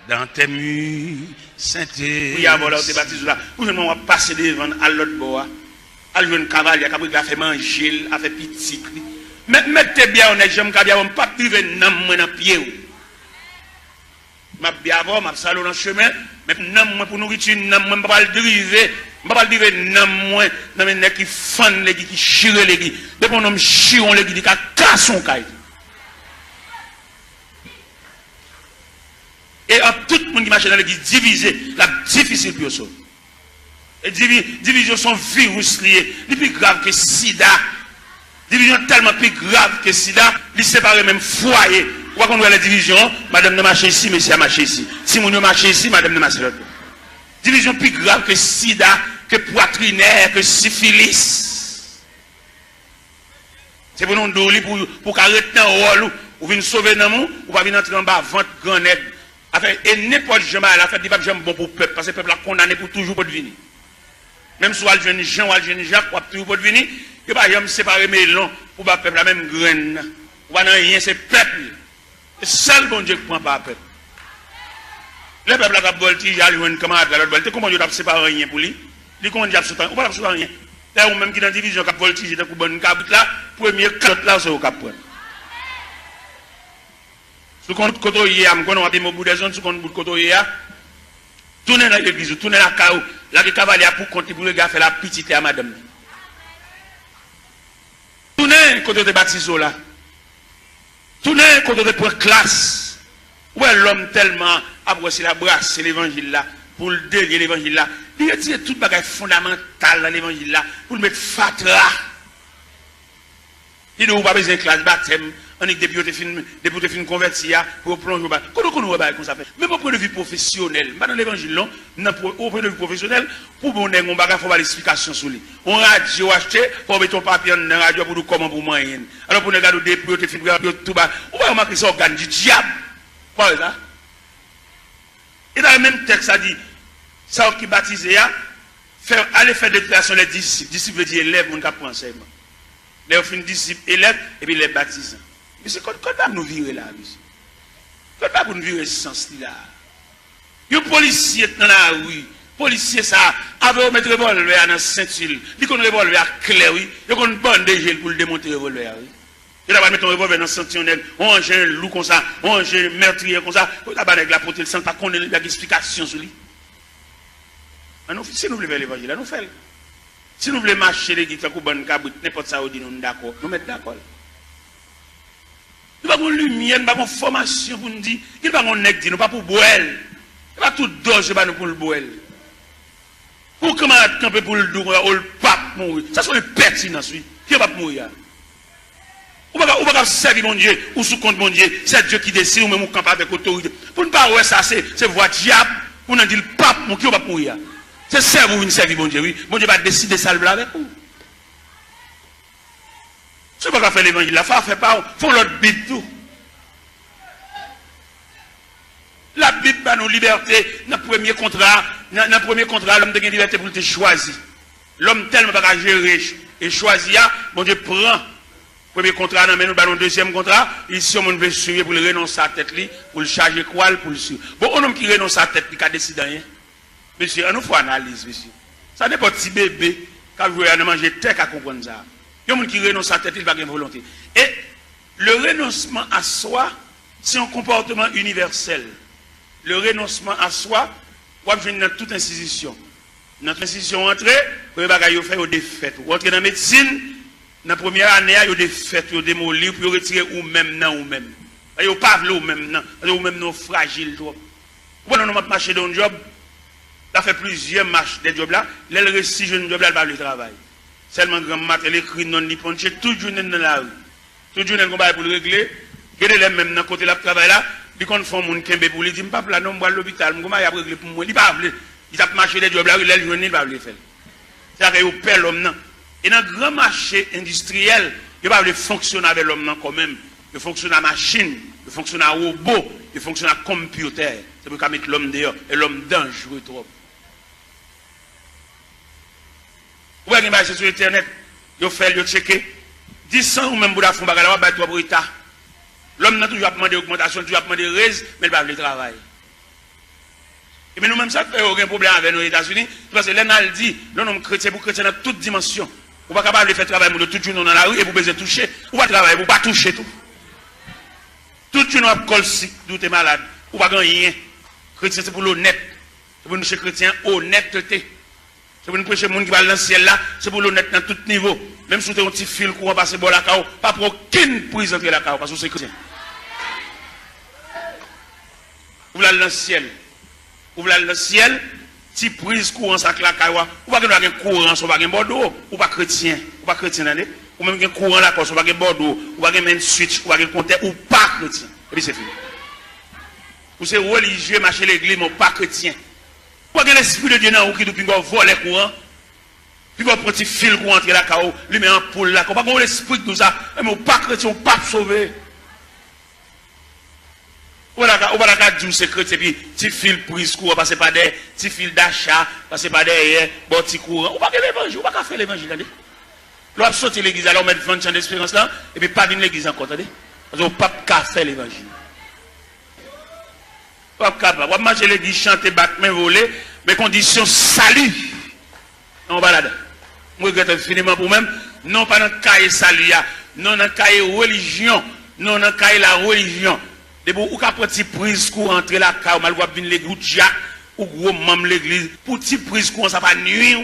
[SPEAKER 2] Dans tes murs, sainteté.
[SPEAKER 3] Oui, avant là, on te baptise là. Pour nous, on va passer devant à l'autre bois. À l'autre cavalier, qui a fait manger, a fait petit. Mettez bien, on est j'aime bien, on ne pas priver dans mon pied. Je vais bien avoir, je vais saluer dans le chemin, mais pour nourriture, je ne vais pas le dériver. Je ne vais pas le dériver dans moi, dans les qui font les qui chirent les qui. Depuis qu'on chire les qui, qui cassent son caille. Et à tout le monde qui marche dans l'église divisé, la difficile pour eux. Et division sont virus liés, les plus grave que sida. Division tellement plus grave que sida, les séparer même foyer. Pourquoi qu'on voit la division, madame ne marche ici, monsieur a marché ici. Si mon marche ici, madame ne marche l'autre. Division plus grave que sida, que poitrinaire, que syphilis. C'est pour nous donner pour arrêter dans le rôle, ou venir sauver dans le monde, ou pas venir entrer en bas, vente, grand net. Et n'importe jamais à la fête, il va jamais bon pour le peuple, parce que le peuple a condamné pour toujours pour devenir. Même si on a le jeune Jean ou le jeune Jacques, pour toujours pour devenir, il va jamais séparer mes longs pour le peuple, la même graine. On va rien, c'est le peuple. C'est seul bon Dieu qui prend pas le peuple. Le peuple a voltigé, il a un camarade à l'autre voltige. Comment Dieu a séparé rien pour lui? Il comment Dieu a sauté? On va pas sauter rien. Là, ou même qui dans la division, qui a voltigé, dans le bon cabot là, premier capote là, c'est au capot. Sous compte côté hier, on a bien au bout des zones, sous compte bout de côté hier, tournez dans l'église, tournez la caou, là le cavalier pour compter pour le gars faire la petite à madame. Tournez côté de baptiso là. Tournez côté de point classe. Ouais, l'homme tellement après la brasse, c'est l'évangile là, pour le délier l'évangile là. Il retire toute bagage fondamentale dans l'évangile là, pour le mettre fatra. Il ne va pas besoin de classe baptême. On est depuis que tu converti pour plonger. Comment on va comme ça fait? Même au point de vue professionnel, dans l'évangile, au point de vue professionnel, pour qu'on ait un bagage, il faut avoir l'explication sur lui. On radio acheté, pour mettre ton papier dans la radio pour nous comment pour moyen. Alors pour nous regarder depuis que tu tout bas, on va remarquer ça organe du diable. Quoi ça? Et dans le même texte, ça dit, ça qui baptise, aller faire des déclarations les disciples veut dire élèves, on apprend enseignement. Les offres disciples, élèves, et puis les baptisants. Mais c'est quand nous virer là, monsieur. Quand nous virer ce sens-là. Les policiers dans la rue, policiers ça, avec mettre le revolver dans la ceinture, ils ont un revolver clair, oui, ils ont une bonne dégel pour le démonter le revolver, oui. Il va mettre un revolver dans le sentinelle, on range un loup comme ça, on range un meurtrier comme ça, on va avec la porte, le sang, pas qu'on ait une explication sur lui. Si nous voulons faire l'évangile, nous faisons. Si nous voulons marcher l'église, n'importe ça, nous d'accord, nous mettons d'accord. Nous n'avons pas de lumière, nous n'avons pas de formation pour nous dire, nous n'avons pas de nous pas pour boire. Nous n'avons pas tout d'orge pour le boire. Pour comment camper pour le dos, ou le pape mourir. Ça sont les pertinences, oui. Qui va mourir? Ou pas servir mon Dieu, ou sous compte mon Dieu, c'est Dieu qui décide, ou même camper avec autorité. Pour ne pas voir ça, c'est voix diable, pour nous dire le pape, qui va mourir. C'est servir ou une servir mon Dieu, oui. Mon Dieu va décider ça avec vous. Ce n'est pas faire l'évangile, la fait pas, faut l'autre Bible tout. La Bible va nous liberté dans le premier contrat, l'homme de liberté pour te choisir. L'homme tellement pas gérer et choisir, mon Dieu prend. Premier contrat, nous avons le deuxième contrat, ici on veut suivre pour le renoncer à la tête, pour le charger quoi, pour le suivre. Bon, un homme qui renonce à la tête, il a décidé rien. Monsieur, on nous fait analyse, monsieur. Ça n'est pas petit bébé qui a joué à manger tête à comprendre ça. Il y a un monde qui renonce à la tête, il va avoir une volonté. Et le renoncement à soi, c'est un comportement universel. Le renoncement à soi, on va venir dans toute institution. Dans notre institution entrée, vous avez fait des défaites. Vous entrez dans la médecine, dans la première année, il y a des défaites, il y a des démolis, puis vous retirez ou-même, non, ou-même. Vous n'avez pas ou-même, non, ou-même, non, fragile. Vous voyez, on a marché dans un job, il a fait plusieurs marches des jobs là, elle réussit un job là, elle va le travail. Seulement, grand mat, elle écrit non, il punche, tout journée dans la rue. Tout journée, elle va pour le régler. Regardez les mêmes dans côté de travail là, ils font mon kembe pour lui dire, papa, là, non, moi, l'hôpital, moi, il a réglé pour moi. Il va appeler. Il a marché des jobs là, il a journée, il va le faire. C'est-à-dire qu'il perd l'homme. Et dans le grand marché industriel, il va fonctionner avec l'homme quand même. Il fonctionne à machine, il fonctionne à robot, il fonctionne à computer. C'est pour qu'on mette l'homme dehors. Et l'homme dangereux trop. Vous voyez, il sur Internet, il fait, il checker. 10 ans ou même pour la fond, il va faire 3 pour l'État. L'homme n'a toujours demandé augmentation, toujours demandé raise, mais il va le travail. Et bien nous-mêmes, ça fait aucun problème avec nos États-Unis, parce que l'État dit, non, nous chrétiens, pour chrétiens dans toutes dimensions. Vous n'êtes pas capable de faire travail de tout le monde dans la rue et vous pouvez toucher. Vous ne travailler, vous ne pas toucher tout. Tout le monde colle si vous êtes malade. Vous ne pouvez rien. Chrétien, c'est pour l'honnête. C'est pour nous chez chrétiens, honnêteté. C'est pour nous prêcher les gens qui va dans le ciel là, c'est pour l'honnête dans tout niveau. Même si vous avez un petit fil courant passer par la cao, pas pour aucune prise entre la cao, parce que c'est chrétien. Vous allez dans le ciel. Vous allez dans le ciel, si prise courant ça la cao, ou pas que nous avons un courant, ou pas un bordeaux, ou pas chrétien, ou même un courant là, ou pas un bordeaux, ou pas un switch, ou pas un compteur, ou pas chrétien. Et puis c'est fini. Ou c'est religieux, marcher l'église, mais pas chrétien. Pourquoi l'esprit de Dieu n'a aucun qui doit voler courant? Puis qu'on prend un petit fil pour entrer la cao, lui met en poule là. Pourquoi qu'on l'esprit de nous ça? Mais pas chrétien, on pas sauvé. On va la dire c'est chrétien, puis petit fil prise courant, passer par des petits fils d'achat, passer par derrière, bon petit courant. On va faire l'évangile, on va faire l'évangile, attendez. L'on va sortir l'église, alors on met 20 ans d'espérance là, et puis pas venir l'église encore, attendez. Parce qu'on ne peut pas faire l'évangile. On va marcher l'église, chanter, battre, main voler, mais conditions salut. On va là-dedans. Moi, je regrette infiniment pour même, non pas dans le cahier salut, non dans le cahier religion, non dans le cahier la religion. De vous, ou qu'à petit prise pour entrer la caille, mal voir venir l'église, ou gros membre l'église, pour petit prise courant, ça va nuire.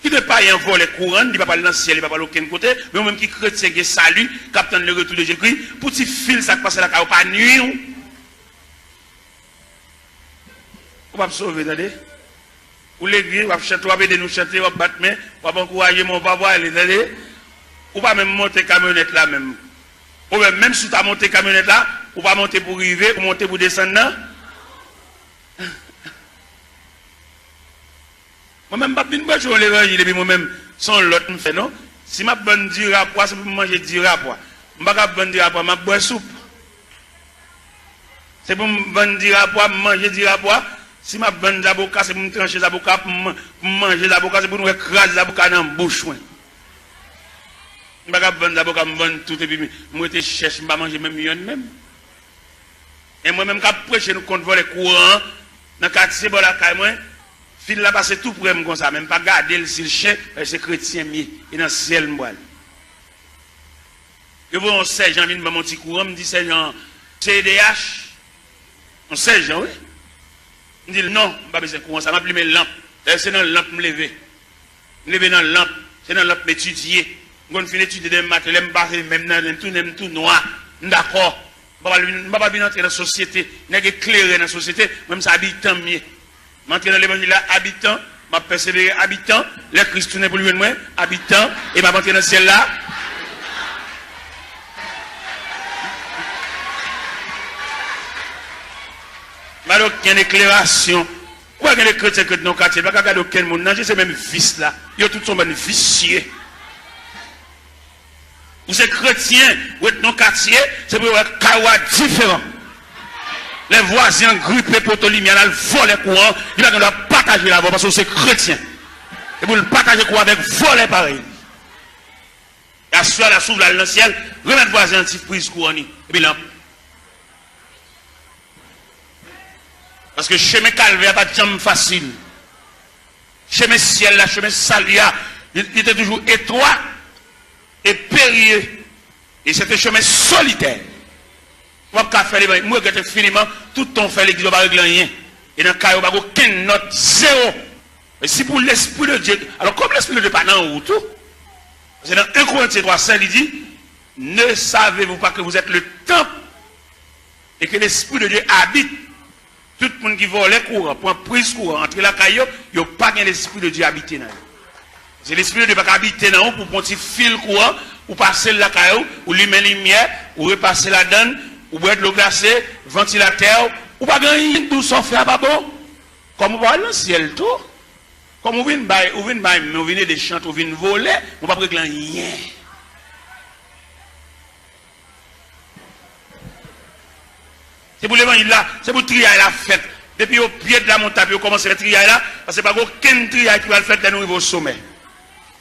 [SPEAKER 3] Qui ne pas y en voler courant, il ne va pas aller dans le ciel, il ne va pas aller aucun côté, mais même qui chrétien qui salut, capitaine le retour de Jésus-Christ, pour petit fil, ça passe la caille, pas nuire. On va sauver, attendez. Ou l'église, on va chanter, on va aider nous chanter, on va battre main, on va encourager mon papa, attendez. Ou pas même monter camionnette là même. Ou même si tu as monté camionnette là, ou pas monter pour arriver, ou monter pour descendre là. Moi-même, je ne vais pas l'évangile, et puis moi-même, sans l'autre, me fait non. Si je bonne du rapport, c'est pour manger du rapport. Je ne vais pas bonne du rapport, je bois soupe. C'est pour me bonne du rapport, manger du rapport. Si je bonne d'avocat, c'est pour me trancher d'avocat, pour manger d'avocat, c'est pour nous écraser d'avocat dans la bouche. Je ne vais pas bonne d'avocat, je bonne tout, et puis je cherche, je ne vais pas manger même million même. Et moi-même, quand je prêche, nous comptons voler courant, dans le quartier, bon, la caille, moi. Fil là passe tout pour comme ça, même pas garder le chien, c'est chrétien mieux, et dans le ciel moi. Je vois un sergent vient de mon petit courant, me dit sergent CDH. Un sergent, oui. Je dis non, je n'ai pas besoin de courant, ça m'a pris mes lampes. C'est dans la lampe me lever. Me lever dans la lampe, c'est dans la lampe m'étudier. Je finis d'étudier des maths, je me passer même dans tout noir. D'accord. Je ne vais pas venir entrer dans la société, je vais éclairer dans la société, même ça habitant mieux. Je vais dans l'évangile là, habitant, je vais persévérer habitant, les Christ tournent pour lui moi, habitant, et je vais entrer dans le ciel là. Alors, il y a une éclairation. Pourquoi il y a des chrétiens dans le quartier? Il n'y a pas aucun monde, c'est même vice là. Ils ont tout son bon vicieux. Vous êtes chrétien, vous êtes dans le quartier, c'est pour un kawa différent. Les voisins grippés pour te lumière, ils volent les courants, ils doivent partager la voie parce que c'est chrétien. Et pour le partager courant avec voler pareil. La soie, la souffle, dans le ciel, remettre voisin anti prise courant. Et puis là. Parce que chemin calvaire pas de jambe facile. Chemin ciel, la chemin salia, il était toujours étroit et périlleux. Et c'était un chemin solitaire. Moi, je fais les moi, je finiment, tout ton fait l'église, je ne vais pas régler rien. Et dans le cas, il n'y a aucune note, zéro. Mais si pour l'Esprit de Dieu, alors comme l'Esprit de Dieu n'est pas dans le tout, c'est dans 1 Corinthiens 3,5, il dit, ne savez-vous pas que vous êtes le temple et que l'Esprit de Dieu habite. Tout le monde qui vole les courants, pour prise courant, entre la caillou, il n'y a pas l'Esprit de Dieu habité dans eux. C'est l'Esprit de Dieu qui habite dans eux pour prendre un fil courant, ou passer la caillou, ou lui mettre lumière, ou repasser la donne, ou boire de l'eau glacée, ventilateur, ou pas gagner tout ça fait pas bon. Comme on va dans le ciel tout, comme on vient des chants, on vient voler, on va pas régler rien. C'est pour l'évangile là, c'est pour trier la fête. Depuis au pied de la montagne, on commence à trier là, parce que c'est pas aucun trier qui va le faire de nous au sommet.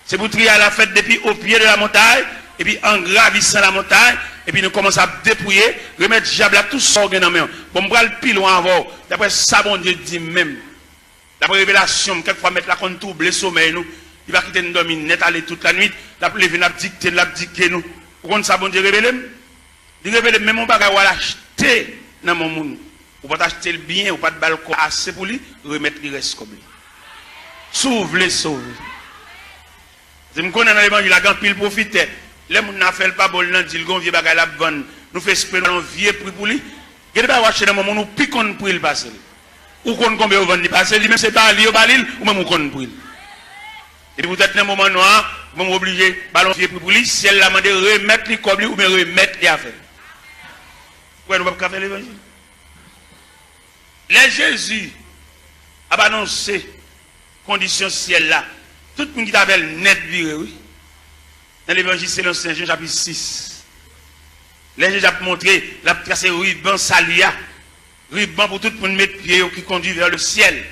[SPEAKER 3] C'est pour trier la fête depuis au pied de la montagne, et puis en gravissant la montagne, et puis nous commençons à dépouiller, remettre diable à tout ça dans main. Bon, on va le plus loin avant. D'après ça, bon Dieu dit même. D'après révélation, quelquefois mettre la compte trouble, le sommeil nous. Il va quitter nous dormir net aller toute la nuit, la lever, la dicter nous. Pourquoi ça, bon Dieu révèle? Il révèle même on va l'acheter dans mon monde. Ou pas acheter le bien, ou pas de balcon assez pour lui, remettre le reste comme lui. Sauve les sauve. Je me connais dans l'évangile, la grande pile profite. Les gens n'ont fait pas bon, dit le vieux bagage la bonne. Nous faisons espérer un vieux prix pour lui. Il n'y a pas de moment, nous piquons pour il passer. Ou qu'on combien vous vendez passer, lui même c'est pas lié au balil, ou même on compte pour il. Et peut-être dans un moment noir, vous obligé ballon vieux prix pour lui, si elle l'a demandé remettre les comme lui, ou bien remettre les affaires. Pourquoi nous ne pouvons pas faire l'évangile? Les Jésus a annoncé condition ciel là. Tout le monde qui t'appelle net viré, oui. Dans l'évangile selon Saint Jean chapitre 6. Les Jésus a montré la tracé ruban salia. Ruban pour tout le monde mettre pied qui conduit vers le ciel.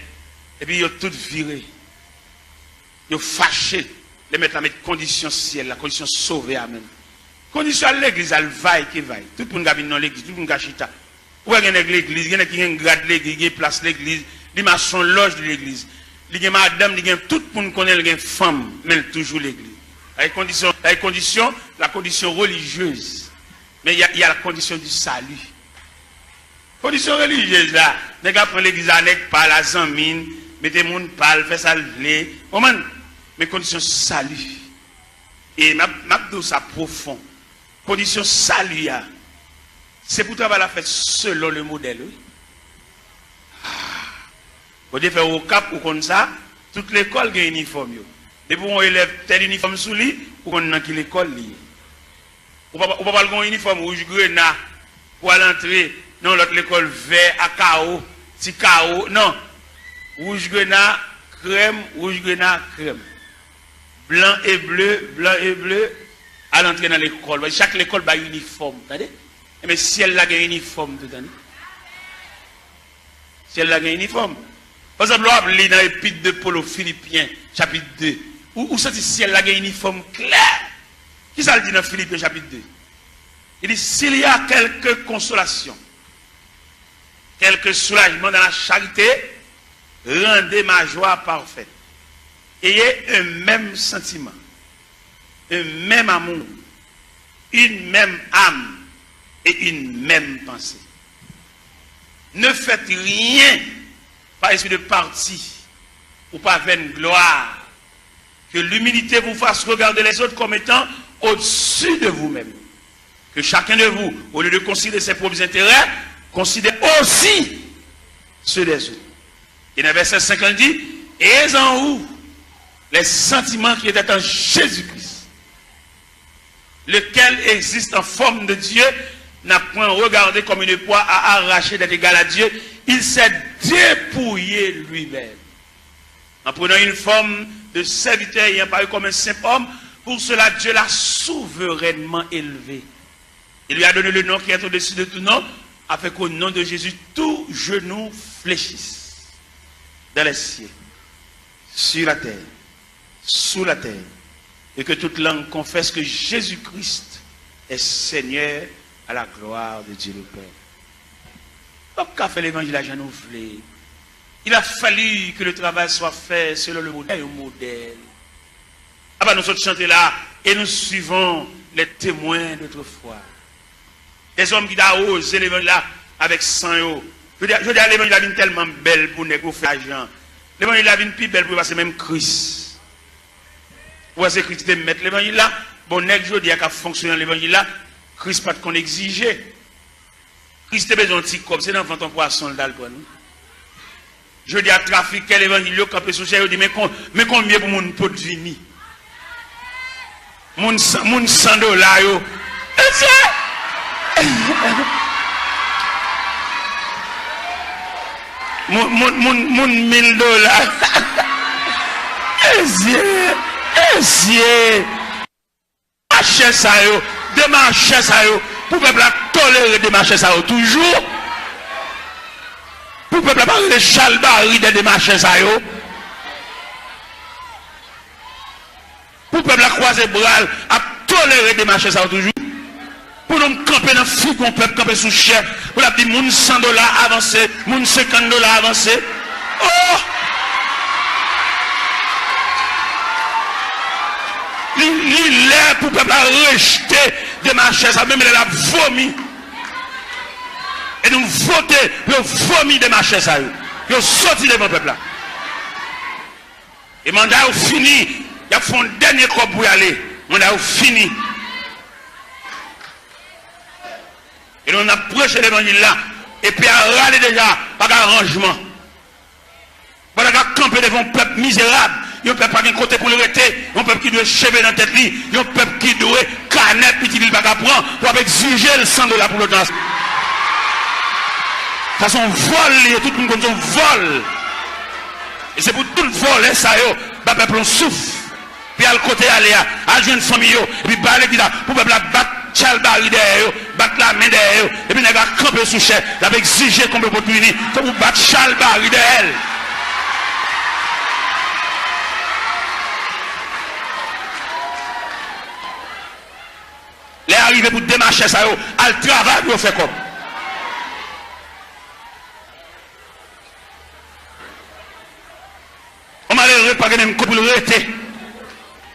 [SPEAKER 3] Et puis ils ont tout viré. Ils ont fâché. Les mettre à mettre condition ciel, la condition sauvée à même. Condition à l'église, elle vaille qui vaille. Tout le monde a vu dans l'église, tout le monde a chita. Où est l'église? Il y a qui a un grade l'église, il y a place l'église, il y a son loge de l'église. Il y a madame, il y a tout le monde connaît, il y a une femme, mais toujours l'église. La condition religieuse. Mais il y a la condition du salut. Condition religieuse là, les gars prennent l'église avec par la zamine, mettez le monde parle, fait ça le mais condition salut. Et m'a dit ça profond. Condition salut. C'est pour travailler la fête selon le modèle. Oui. Vous devez faire au cap ou comme ça, toute l'école a un uniforme. Et pour un élève tel uniforme sous lui, ou qu'on a qui l'école liée. Ou pas avoir un uniforme rouge grenat pour aller entrer dans l'autre l'école vert à chaos, petit chaos. Non. Rouge grenat, crème, blanc et bleu, à l'entrée dans l'école. Chaque école a un uniforme. Mais si elle a un uniforme tout l'année. Si elle a un uniforme. Par exemple, on lit dans l'épître de Paul aux Philippiens, chapitre 2. Où ça dit si elle a un uniforme clair? Qui ça le dit dans Philippiens, chapitre 2? Il dit s'il y a quelque consolation, quelque soulagement dans la charité, rendez ma joie parfaite. Ayez un même sentiment, un même amour, une même âme et une même pensée. Ne faites rien par esprit de parti ou par vaine gloire. Que l'humilité vous fasse regarder les autres comme étant au-dessus de vous-même. Que chacun de vous, au lieu de considérer ses propres intérêts, considère aussi ceux des autres. Et dans le verset 50 dit, et en vous les sentiments qui étaient en Jésus-Christ, lequel existe en forme de Dieu, n'a point regardé comme une proie à arracher d'être égal à Dieu, il s'est dépouillé lui-même. En prenant une forme de serviteur ayant paru comme un simple homme, pour cela Dieu l'a souverainement élevé. Il lui a donné le nom qui est au-dessus de tout nom, afin qu'au nom de Jésus, tout genou fléchisse dans les cieux, sur la terre, sous la terre, et que toute langue confesse que Jésus-Christ est Seigneur à la gloire de Dieu le Père. Donc, qu'a fait l'évangile à Jean Nouvelé? Il a fallu que le travail soit fait selon le modèle. Ah ben nous sommes chantés là et nous suivons les témoins d'autrefois. Des hommes qui ont osé l'évangile là avec sang. Je veux dire, l'évangile a été tellement belle pour nous faire l'argent. L'évangile a été plus belle pour passer même Christ. Pour passer Christ de mettre l'évangile là, bon, je veux dire qu'à fonctionner l'évangile là, Christ pas qu'on exigeait. Christ a besoin de petit comme c'est dans un poisson pour nous. Je dis à trafiquer l'évangile, quand on se dit, mais combien pour mon pot de vini? Mon $100, yo. Mon $1000. Essier. Marcher ça, yo. Démarcher ça, yo. Pour peuple tolérer démarcher ça, yo. Toujours. Pour le peuple parler de chalbari de démarcher ça yo. Pour le peuple croiser bras à tolérer des marchés ça toujours. Pour nous camper dans le fou qu'on peut camper sous chef. Pour la dire moun $100 avancé, moun $50 avancé. Oh! Il est pour le peuple rejeter des marchés ça, même il a vomi. Et nous voter, nous vomi des marchés ça. Nous sorti devant le peuple là. Et le mandat est fini. Il y a fait un dernier corps pour y aller. Le mandat est fini. Et nous avons prêché l'évangile là. Et puis à râler déjà par arrangement. Voilà qu'à camper devant un peuple misérable. Il y a un peuple qui n'a pas de côté pour le rester. Un peuple qui doit chever dans la tête. Il y a un peuple qui doit canette, puis il ne va pas prendre pour exiger le $100 pour l'autre. Ça son vol, tout le monde comme son vol. Et c'est pour tout le vol, ça, le peuple on souffle. Puis à le côté, aller à jouer une famille, et puis parler pour le peuple battre chalbari derrière, battre la main derrière, et puis il va camper sous chef, il va exiger qu'on peut pas punir, pour battre chalbari derrière. Les arrivés pour démarcher ça, à le travail, pour faire comme. On m'a l'air pas même pour le rester.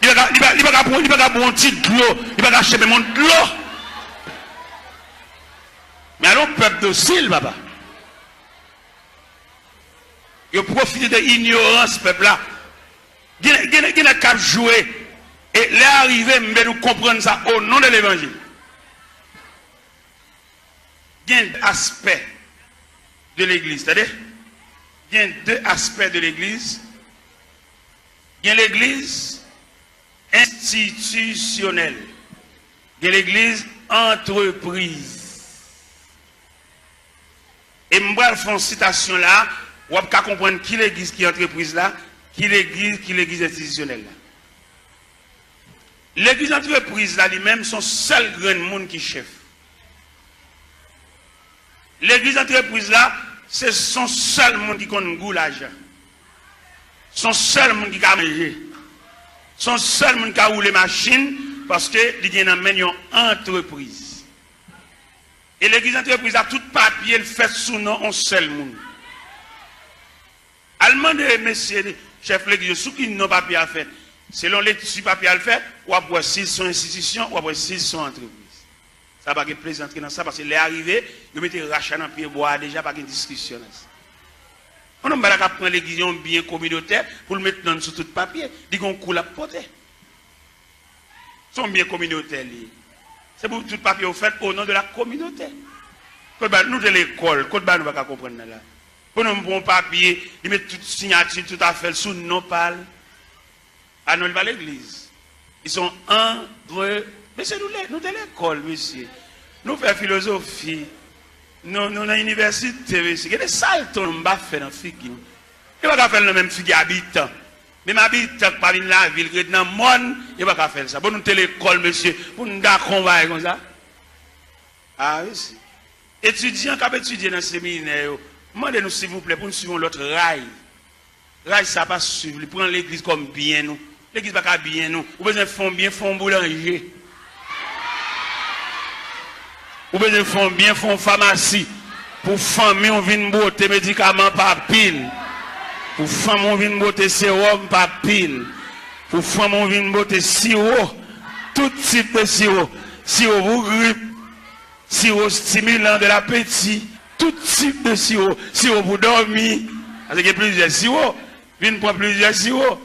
[SPEAKER 3] Il va pas prendre un petit de l'eau, il va acheter mon de l'eau. Mais alors, peuple docile, papa. Il profite de l'ignorance, peuple là. Il n'a qu'à jouer. Et les arrivés, nous comprendre ça au nom de l'évangile. Il y a un aspect de l'église. C'est-à-dire, il y a deux aspects de l'église. Il y a l'église institutionnelle. Il y a l'église entreprise. Et je vais faire une citation là, vous pouvez comprendre qui l'église qui est entreprise là, qui l'église institutionnelle là. L'église entreprise là lui-même, son seul grand monde qui chef. L'église entreprise là, c'est son seul monde qui compte goût l'argent. Son seul monde qui a mangé. Son seul monde qui a roulé machine parce que il y a une entreprise. Et l'église entreprise a tout papier, elle fait sous nom un seul monde. Allemand de messieurs, chef l'église, sous qui n'ont pas papier à faire. Selon les papiers à le faire, ou après s'ils sont institutions, ou après s'ils sont entreprises. Ça pas de plaisanterie dans ça parce que les arrivés, ils mettaient rachat dans pied bois déjà pas de discussion. On n'a pas prendre l'église bien communautaire pour le mettre dans sur tout papier. Dit qu'on coule à porter. Son bien communautaire. C'est pour tout papier fait au nom de la communauté. Nous de l'école, nous ne pouvons pas comprendre là. Pour nous bon papier, ils mettent toute signature, tout à fait sous nos pales. À nous pas l'église. Ils sont entre. Mais c'est nous de l'école, monsieur. Nous faisons philosophie. Nous dans l'université, monsieur. Il y a des salles qu'on ne fait dans la figure. Il ne va pas faire le même figure habitant. Même habitant qui parle de la ville, qui est dans le monde, il ne va pas faire ça. Pour nous de l'école, monsieur. Pour nous faire comme ça. Ah oui, si. Étudiants qui ont étudié dans le séminaire, demandez-nous s'il vous plaît pour nous suivre l'autre rail. Rail, ça pas suivre. Prendre l'église comme bien nous. L'église pas bien nous. Vous besoin de fond bien, fond boulanger. Vous besoin de fond bien, fond pharmacie. Pour famille, on vient botter médicaments par pile. Pour femme, on vient botter sérum par pile. Pour femme, on vient botter sirop. Tout type de sirop. Sirop pour grippe. Sirop stimulant de l'appétit, tout type de sirop, sirop pour dormir, parce qu'il y a plusieurs sirops, viens prendre plusieurs sirops,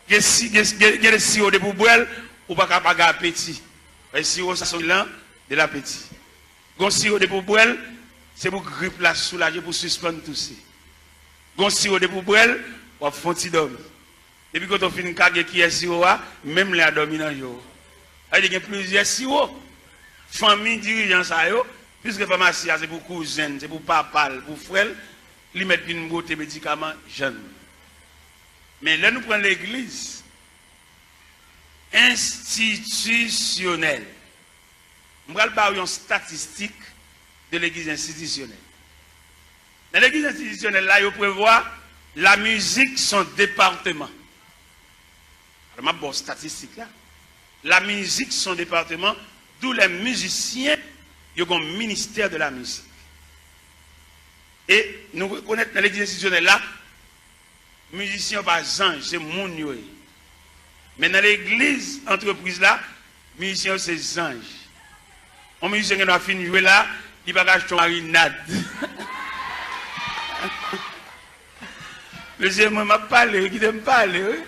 [SPEAKER 3] il y a des sirops de pour boire, ou pas capable d'appétit. Les sirops, ça sont lents de l'appétit. Les sirops de pour boire, c'est pour grippe la soulager, pour suspendre tout ça. Les sirops de pour boire, on va faire un petit dormir. Depuis que on fait une cage qui est sirop, même les dormir dans le jour. Il y a plusieurs sirops. Famille dirigeant ça yo, puisque pharmacie c'est pour cousine, c'est pour papa, pour frère, ils mettent une beauté médicaments jeunes. Mais là nous prenons l'église institutionnelle. On va parler une statistique de l'église institutionnelle. Dans l'église institutionnelle là, il prévoit la musique son département. Alors ma bonne statistique là. La musique son département. Tous les musiciens, ils ont un ministère de la musique. Et nous reconnaissons dans l'église institutionnelle là, musiciens par ange, c'est moun yo. Mais dans l'église entreprise là, musiciens c'est ange. Un musicien qui a fini de jouer là, il va acheter une marinade. Monsieur, moi, je parle, qui me parle.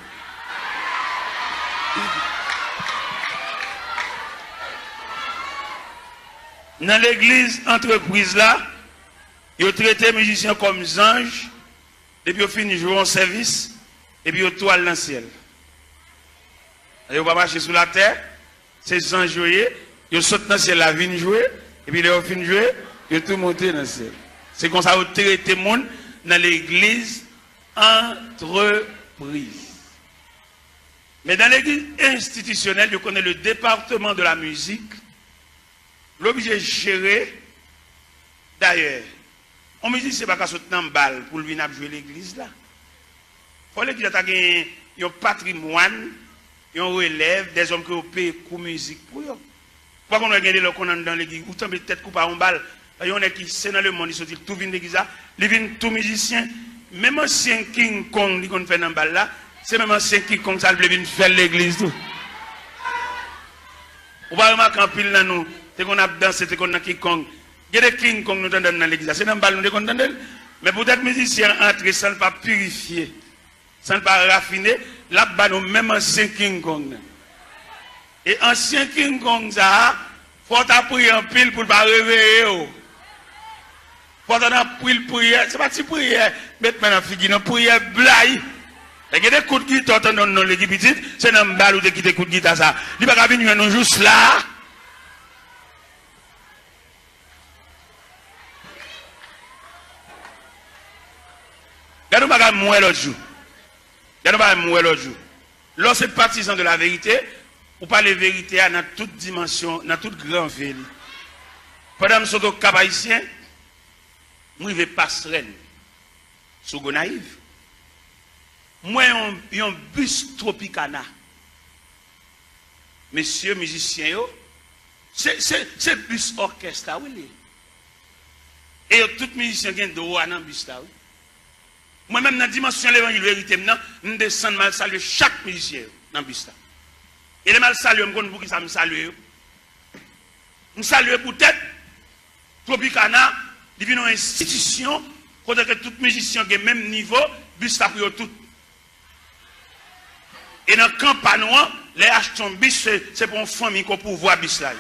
[SPEAKER 3] Dans l'église entreprise là, ils ont traité les musiciens comme des anges, et puis ils ont fini de jouer en service, et puis ils ont toile dans le ciel. Ils vont marcher sur la terre, ces anges joués, ils sautent dans le ciel, la vigne jouer, et puis ils ont fini de jouer, ils ont tout monté dans le ciel. C'est comme ça qu'ils ont traité le monde dans l'église entreprise. Mais dans l'église institutionnelle, je connais le département de la musique. L'objet gérer, d'ailleurs, on me dit c'est pas qu'à sauter dans balle pour venir jouer l'église là. Il faut l'église a un patrimoine, un relève, des hommes qui ont payé coup musique pour eux. Pourquoi on a gagné le qu'on dans l'église, ou tant peut-être couper en balle, il y en a qui c'est dans le monde, ils sont tout vient l'église là, ils viennent tout musicien, même ancien King Kong qui fait dans balle là, c'est même ancien King Kong ça vient faire l'église tout. On va remarquer en pile là nous. C'est qu'on a dansé, c'est qu'on a King Kong. Il y a des King Kong nous entendons dans l'église. C'est dans le ballon de qu'on entend. Mais peut-être musiciens entrent sans ne pas purifier, sans ne pas raffiner, là-bas nous même ancien King Kong. Et ancien King Kong ça, faut appuyer en pile pour ne pas réveiller. Faut appuyer prière, c'est pas si prière, mettre maintenant figure dans prière blaye. Il y a des coups de guitare dans l'équipe petite, c'est dans le ballon de qui des coups de guitare ça. Il va pas venir nous juste là. Regardez pas mourir l'autre jour. Regardez pas mourir l'autre jour. Lorsque partisan de la vérité, ou pas la vérité dans toute dimension, dans toute grande ville. Pendant que je suis au Cap Haïtien, je vais passerelle sous Gonaïve. Moi, j'ai un bus Tropicana. Messieurs musiciens, c'est bus orchestre, oui. Et tout musicien qui a droit dans le bus là, oui. Moi-même, dans la dimension de l'évangile vérité, je descends mal saluer chaque musicien dans le bus là. Et les mal saluer, je me pour qui ça me salue. Nous saluons peut-être Tropicana, il vient une institution, côté que tout musicien qui est même niveau, bus ça pour tout. Et dans le campagne, les achetons bus, c'est pour une famille qu'on peut voir bus là.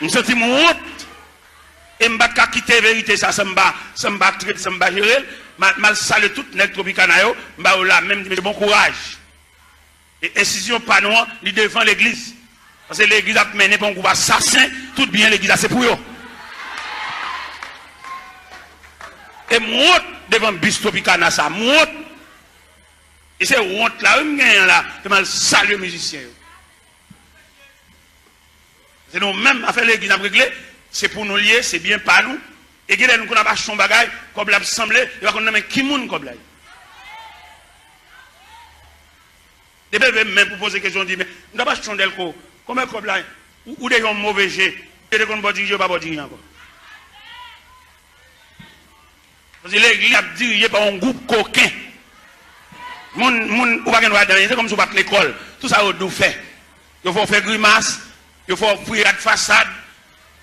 [SPEAKER 3] Je me sens honte. Et je ne vais pas quitter la vérité, ça me va traiter, ça me va gérer. Je salue tout les Tropicana, je vais là, même bon courage. Et incision pas noire, il devant l'église. Parce que l'église a mené pour un groupe assassin, tout bien l'église c'est pour eux. Et moi, devant bus Tropicana, ça, moi. Et c'est honte là, que je salue les musiciens. C'est nous-mêmes, à faire l'église à régler, c'est pour nous lier, c'est bien pas nous. Et que nous avons pas son bagage, comme l'a semblé, il va qu'on ait qui moun comme là. Des bébés même pour poser question, dit mais nous n'avons pas son delco, comment comme là, ou des gens mauvais jets, et des gens pas diriger, pas diriger encore. Parce que l'église a dirigé par un groupe coquin. Moun ou pas qu'on va dans, c'est comme si on bat l'école, tout ça on doit faire. Il faut faire grimace. Il faut prier à la façade.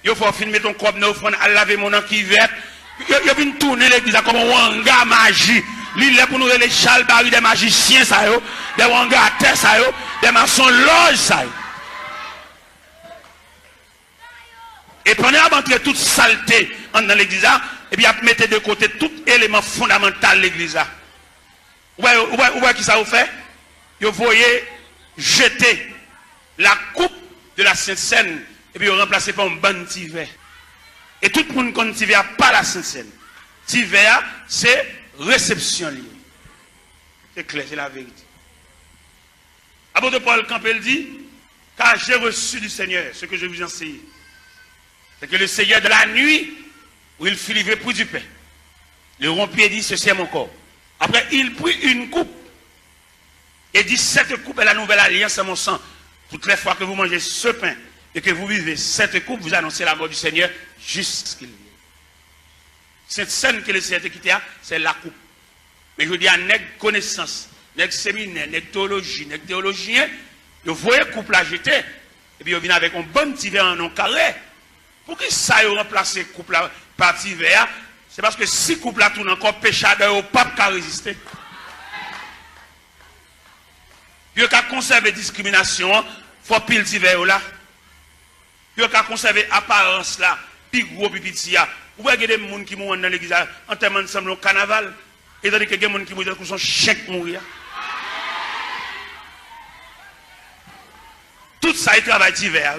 [SPEAKER 3] Il faut filmer ton corps offrande à laver mon an qui vert. Il faut tourner l'église comme un wanga magie. Il est pour nous les chalbari des magiciens, ça yo, des wanga à terre, ça yo, des maçons loges, ça yo. Et pendant d'entrer toute saleté dans l'église, et puis il mettre de côté tout élément fondamental de l'église. Vous voyez qui ça vous fait? Vous voyez jeter la coupe de la Sainte Seine et puis remplacer par un ban tiver. Et tout le monde connaît tiver pas la Sainte Seine. Tiver c'est réception liée. C'est clair, c'est la vérité. Apôtre Paul Campbell dit, car j'ai reçu du Seigneur ce que je vous enseigne. C'est que le Seigneur de la nuit, où il fut livré pour du pain, le rompit et dit, ceci est mon corps. Après, il prit une coupe et dit, cette coupe est la nouvelle alliance à mon sang. Toutes les fois que vous mangez ce pain et que vous vivez cette coupe, vous annoncez la mort du Seigneur jusqu'à qu'il vienne. Cette scène que le Seigneur a quittée, c'est la coupe. Mais je dis à nègre connaissance, nègre séminaire, nègre théologie, nègre théologien, vous voyez coupe la jeter, et puis vous venez avec un bon petit verre en non carré. Pour que ça ait remplacé coupe la par petit verre, c'est parce que si coupe la tourne encore péchadeur au pape qui a résisté. Puis qu'à conserver discrimination, il faut pile d'hiver là. Puis qu'à conserver apparence là, puis gros pipi là. Vous voyez des gens qui mourent dans l'église en termes ensemble au carnaval, et tandis que des gens qui mourent dans son chèque mourir. Tout ça est travail d'hiver.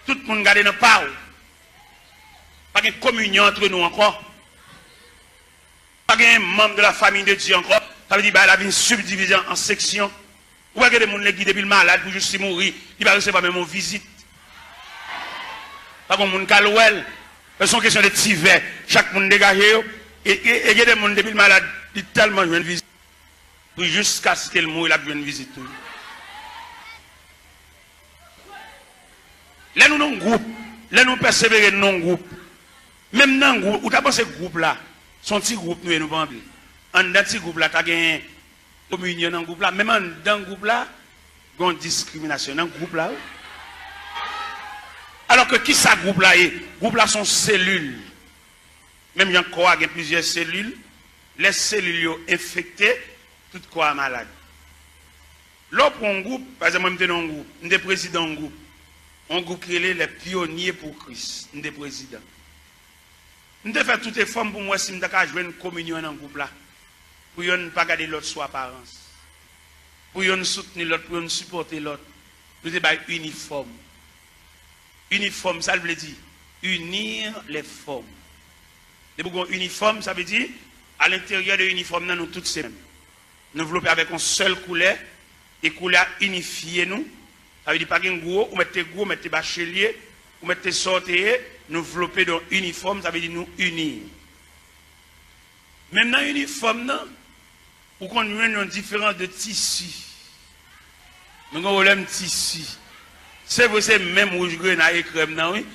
[SPEAKER 3] Tout le monde garde dans pas. Pas de communion entre nous encore. Pas de membre de la famille de Dieu encore. Ça veut dire qu'il y a une subdivision en sections. Vous voyez des gens qui depuis le malade pour juste mourir, il va recevoir même une visite. Pas comme mon calouel. C'est une question de tiver. Chaque monde dégagé. Et il y a des gens depuis le malade, il tellement une visite. Pour jusqu'à ce qu'il mouille, il a une visite. Là, nous avons un groupe. Là, nous persévérons dans un groupe. Même dans un groupe, où tu as pensé ce groupe-là, son petit groupe, nous ne pouvons pas oublier. En dans ce groupe-là, tu as gagné communion dans le groupe là, même dans le groupe là, il y a une discrimination dans le groupe là. Alors que qui ça groupe là est? Le groupe là sont cellules. Même il y a encore plusieurs cellules. Les cellules sont infectées, tout quoi malade. Là pour un groupe, par exemple, moi je suis dans un groupe, je suis président d'un groupe. Un groupe qui est les pionniers pour Christ. Je suis président. Je fais toutes les formes pour moi si je jouer une communion dans le groupe là. Pour ne pas garder l'autre sous apparence. Pour ne soutenir l'autre, pour ne supporter l'autre. Nous devons être uniforme. Uniforme, ça veut dire unir les formes. Et pour uniforme, ça veut dire à l'intérieur de l'uniforme, nous tous ces mêmes. Nous développer avec une seule couleur et couleur unifiée nous. Ça veut dire pas qu'un gros, ou mettez bachelier, ou mettez sortir, nous développer dans uniforme, ça veut dire nous unir. Même dans l'uniforme, ou qu'on a une différence de tissu. Nous avons un tissu. C'est vrai, c'est même rouge grenade et crème, non, oui.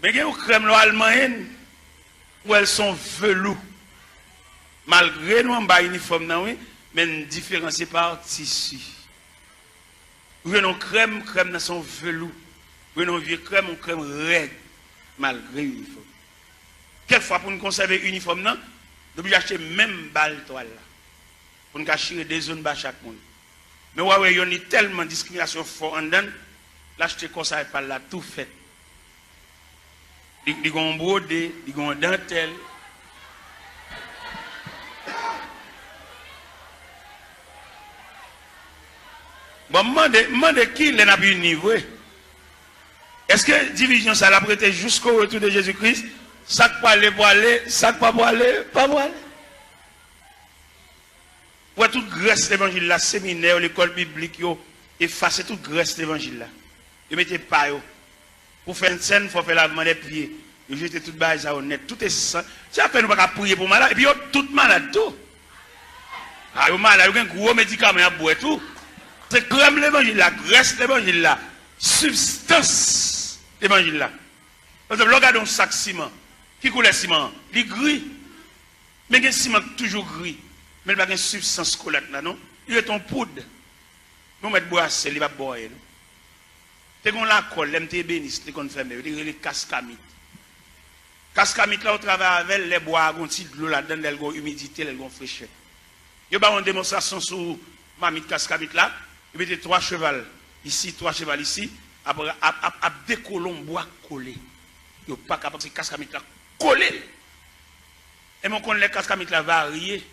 [SPEAKER 3] Mais il y a une crème allemande où elles sont velours. Malgré nous, on a un uniforme, non, oui, mais différencié par tissu. Ou bien non crème dans son velours. Ou bien non vieux crème, on crème raide, malgré l'uniforme. Quelquefois, pour nous conserver l'uniforme, nous devons acheter même balle toile là. Pour nous cacher des zones bas chaque monde. Mais ouais, il y a tellement de discrimination fort en dedans, l'acheter comme ça, pas là, tout fait. Ils ont brodé, ils ont dentelle. Bon, demandez qui n'a pas eu niveau. Est-ce que division ça l'a prêté jusqu'au retour de Jésus-Christ? Ça pour aller, ça pas pour aller, pas pour aller. Pour toute grâce l'évangile là, séminaire, l'école biblique, effacer toute grâce l'évangile là. Vous mettez pas yo. Pour faire une scène, il faut faire lavement des pieds. Vous jetez toute base à honnête. Tout est ça. C'est à peine pas prier pour malade. Et puis, tout malade tout. Ah, vous malade, vous avez un gros médicament à boire tout. C'est crème l'évangile là, graisse l'évangile là, substance l'évangile là. Par exemple, regardez un sac ciment. Qui coule le ciment? Il est gris. Mais le ciment toujours gris. Mais il n'y a pas de substance collate là, non? Il est en poudre. Nous mettons boire, il va boire. C'est qu'on la colle, l'MT bénisse, c'est qu'on fait, les cascamites. Cascamites là, on travaille avec les bois, on tire de l'eau là-dedans, elles ont humidité, elles ont fraîcheur. Il y a une démonstration sur mamie cascamite là, il y a 3 chevals ici, 3 chevals ici, après, à décoller un bois collé. Il n'y a pas capable de ces cascamites là collé. Et mon con les cascamites là variés.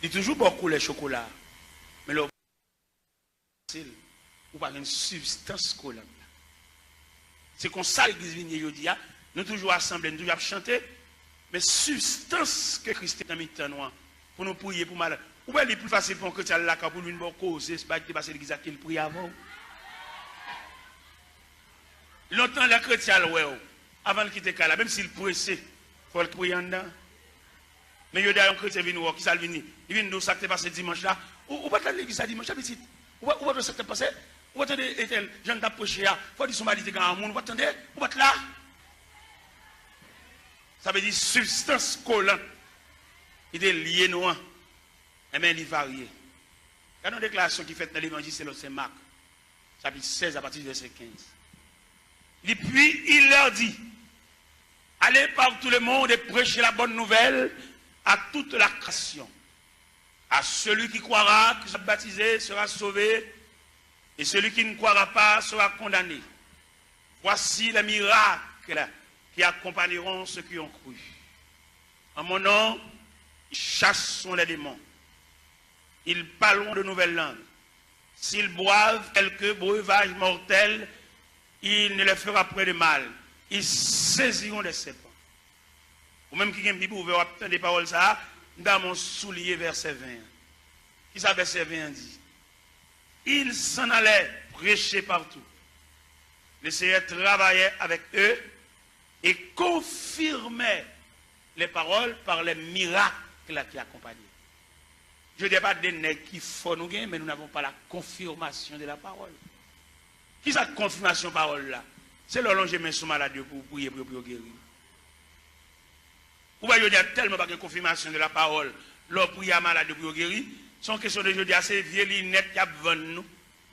[SPEAKER 3] Il y a toujours beaucoup de chocolat. Mais le ou pas une substance collante. C'est comme ça l'église vient aujourd'hui. Nous toujours assemblés, nous toujours chanter, mais substance que Christ a mis dans nous pour nous prier pour malade. Ou bien il est plus facile pour un chrétien là pour lui une cause, c'est pas passer l'église qu'il prie avant. Longtemps les chrétiens avant de quitter Kala, même s'il pressé, il faut le prier en dedans. Mais il y a un chrétien qui vient qui ça vient, il vient nous ça qui passé dimanche là. Ou pas l'église dimanche là petit. Ou pas ça qui passé. Vous attendez, Jean d'approcher, il faut dire son mari est un monde, vous attendez, vous êtes là. Ça veut dire substance collante. Il est lié noir. Et bien, il est varié. Il y a une déclaration qui fait dans l'évangile, c'est Marc, chapitre 16 à partir du verset 15. Et puis, il leur dit, allez par tout le monde et prêchez la bonne nouvelle à toute la création. À celui qui croira, qui sera baptisé, sera sauvé. Et celui qui ne croira pas sera condamné. Voici les miracles qui accompagneront ceux qui ont cru. En mon nom, ils chasseront les démons. Ils parleront de nouvelles langues. S'ils boivent quelques breuvages mortels, il ne leur fera point de mal. Ils saisiront des serpents. Ou même qui a une Bible ouverte, des paroles ça, dans mon soulier, verset 20. Qui ça, verset 20 dit? Ils s'en allaient prêcher partout. Le Seigneur travaillait avec eux et confirmait les paroles par les miracles qui accompagnaient. Je ne dis pas des nègres qui font nous gagner, mais nous n'avons pas la confirmation de la parole. Qui est cette confirmation de la parole là? C'est le long que je mets sur malade pour prier pour guérir. Pourquoi je dis tellement pas de confirmation de la parole, leur prier à malade pour guérir? Son question de jeudi, c'est vieux lunettes qui a vendu nous.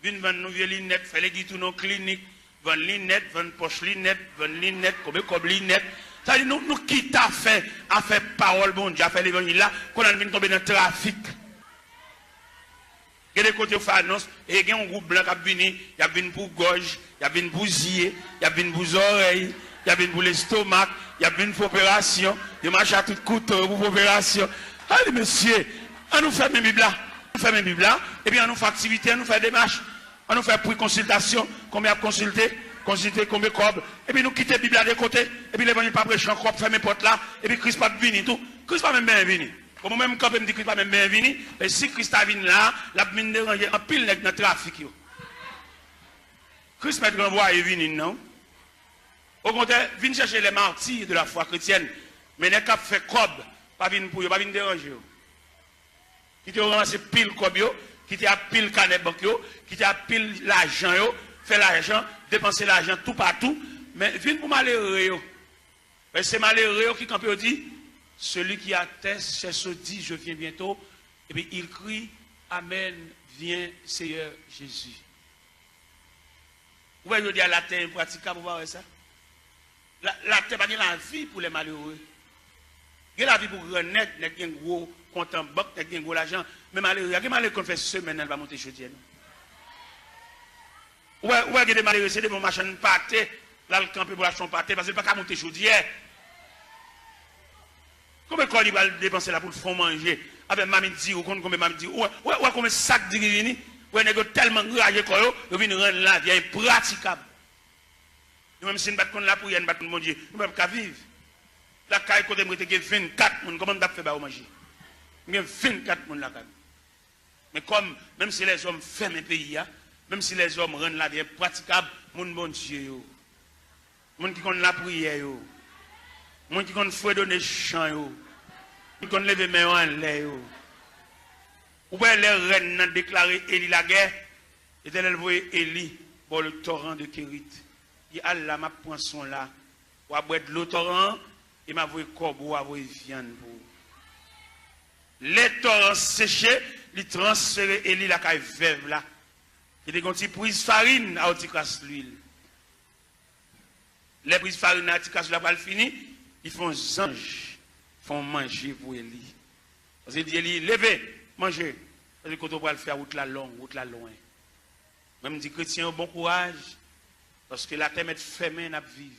[SPEAKER 3] Vendre nous vieux lunettes, faire les guides nos cliniques, vendre lunettes, vendre poche lunettes, vendre lunettes, comme lunettes. Ça dit, nous qui t'a fait, à faire parole, bon Dieu, à faire l'évangile là, qu'on a tomber dans le trafic. Il y a des côtés où annonce, et il y a un groupe blanc qui vient, il y a venu pour gorge, il y a venu pour zier, il y a venu pour oreilles, il y a venu pour l'estomac, il y a venu pour opération, il y a marché à tout couteau pour opération. Allez, monsieur. On nous fait mes Bibles là, on fait mes Bibles là, et puis on nous fait activité, on nous fait des marches, on nous fait pré-consultation, combien consulter, combien cob, et puis nous quitter la Bible là de côté, et puis l'évangile pas prêcher encore, faire mes portes là, et puis Christ pas venu tout, Christ pas même bien venu. Comme même quand me dit Christ pas même bien venu, et si Christ a venu là, la mine déranger en pile dans le trafic. Christ m'a renvoyé venu non. Au contraire, vient chercher les martyrs de la foi chrétienne, mais les cap fait cob, pas venir pour eux, pas venir déranger. Qui t'a ramassé pile cobio, qui t'a pile canet banque, qui t'a pile l'argent, fait l'argent, dépenser l'argent tout partout, mais vient pour malheureux. C'est malheureux qui quand dit, celui qui atteste, c'est ce dit, je viens bientôt, et puis il crie, Amen, viens Seigneur Jésus. Vous voyez, dire la terre impraticable, vous voyez ça? La terre, pas la vie pour les malheureux. Il y a la vie pour les net, il y a un gros compte en banque, il y a un gros l'argent. Mais malheureux, il y a des malheureux qu'on fait semaine, elle va monter chaudière. Ouais, il y a des malheureux, c'est des bons machins pâtés, là, le camp pour l'acheter pâté, parce qu'il ne peut pas monter chaudière. Combien de il va dépenser là pour le faire manger? Avec mamie dit, ou combien mamie dit, ouais, combien de sacs de grivini? Ouais, il y a tellement de rage, il vient rendre la vie impraticable. Même si nous ne battons la pour y aller, nous mon Dieu, nous ne pouvons pas vivre. La caille côté moi, il y a 24 personnes, comment on fait manger? Il y a 24 personnes là. Mais comme, même si les hommes ferment un pays, même si les hommes rendent la vie praticable, mon bon Dieu, mon qui connaît la prière, mon qui connaît fouet donner chant, mon qui connaît lever main en l'air. Ou bien les reines ont déclaré Élie la guerre, et elle voyait Élie pour le torrent de Kérit. Il dit, Allah m'a poisson là, ou à boire de l'eau torrent, et m'a voulu corbeau, à voulu viande pour. Les torrents séchés, ils transféraient Élie la caille veuve là. Il dit, quand il prise farine, à casse l'huile. Les prises farine, à casse l'huile, après fini, ils font anges, font manger pour Élie. Parce qu'il dit, Élie, levez, mangez. Parce que quand on va le faire, route la longue, route la loin. Même dit, chrétien, bon courage, parce que la terre est fermée, n'a vivre.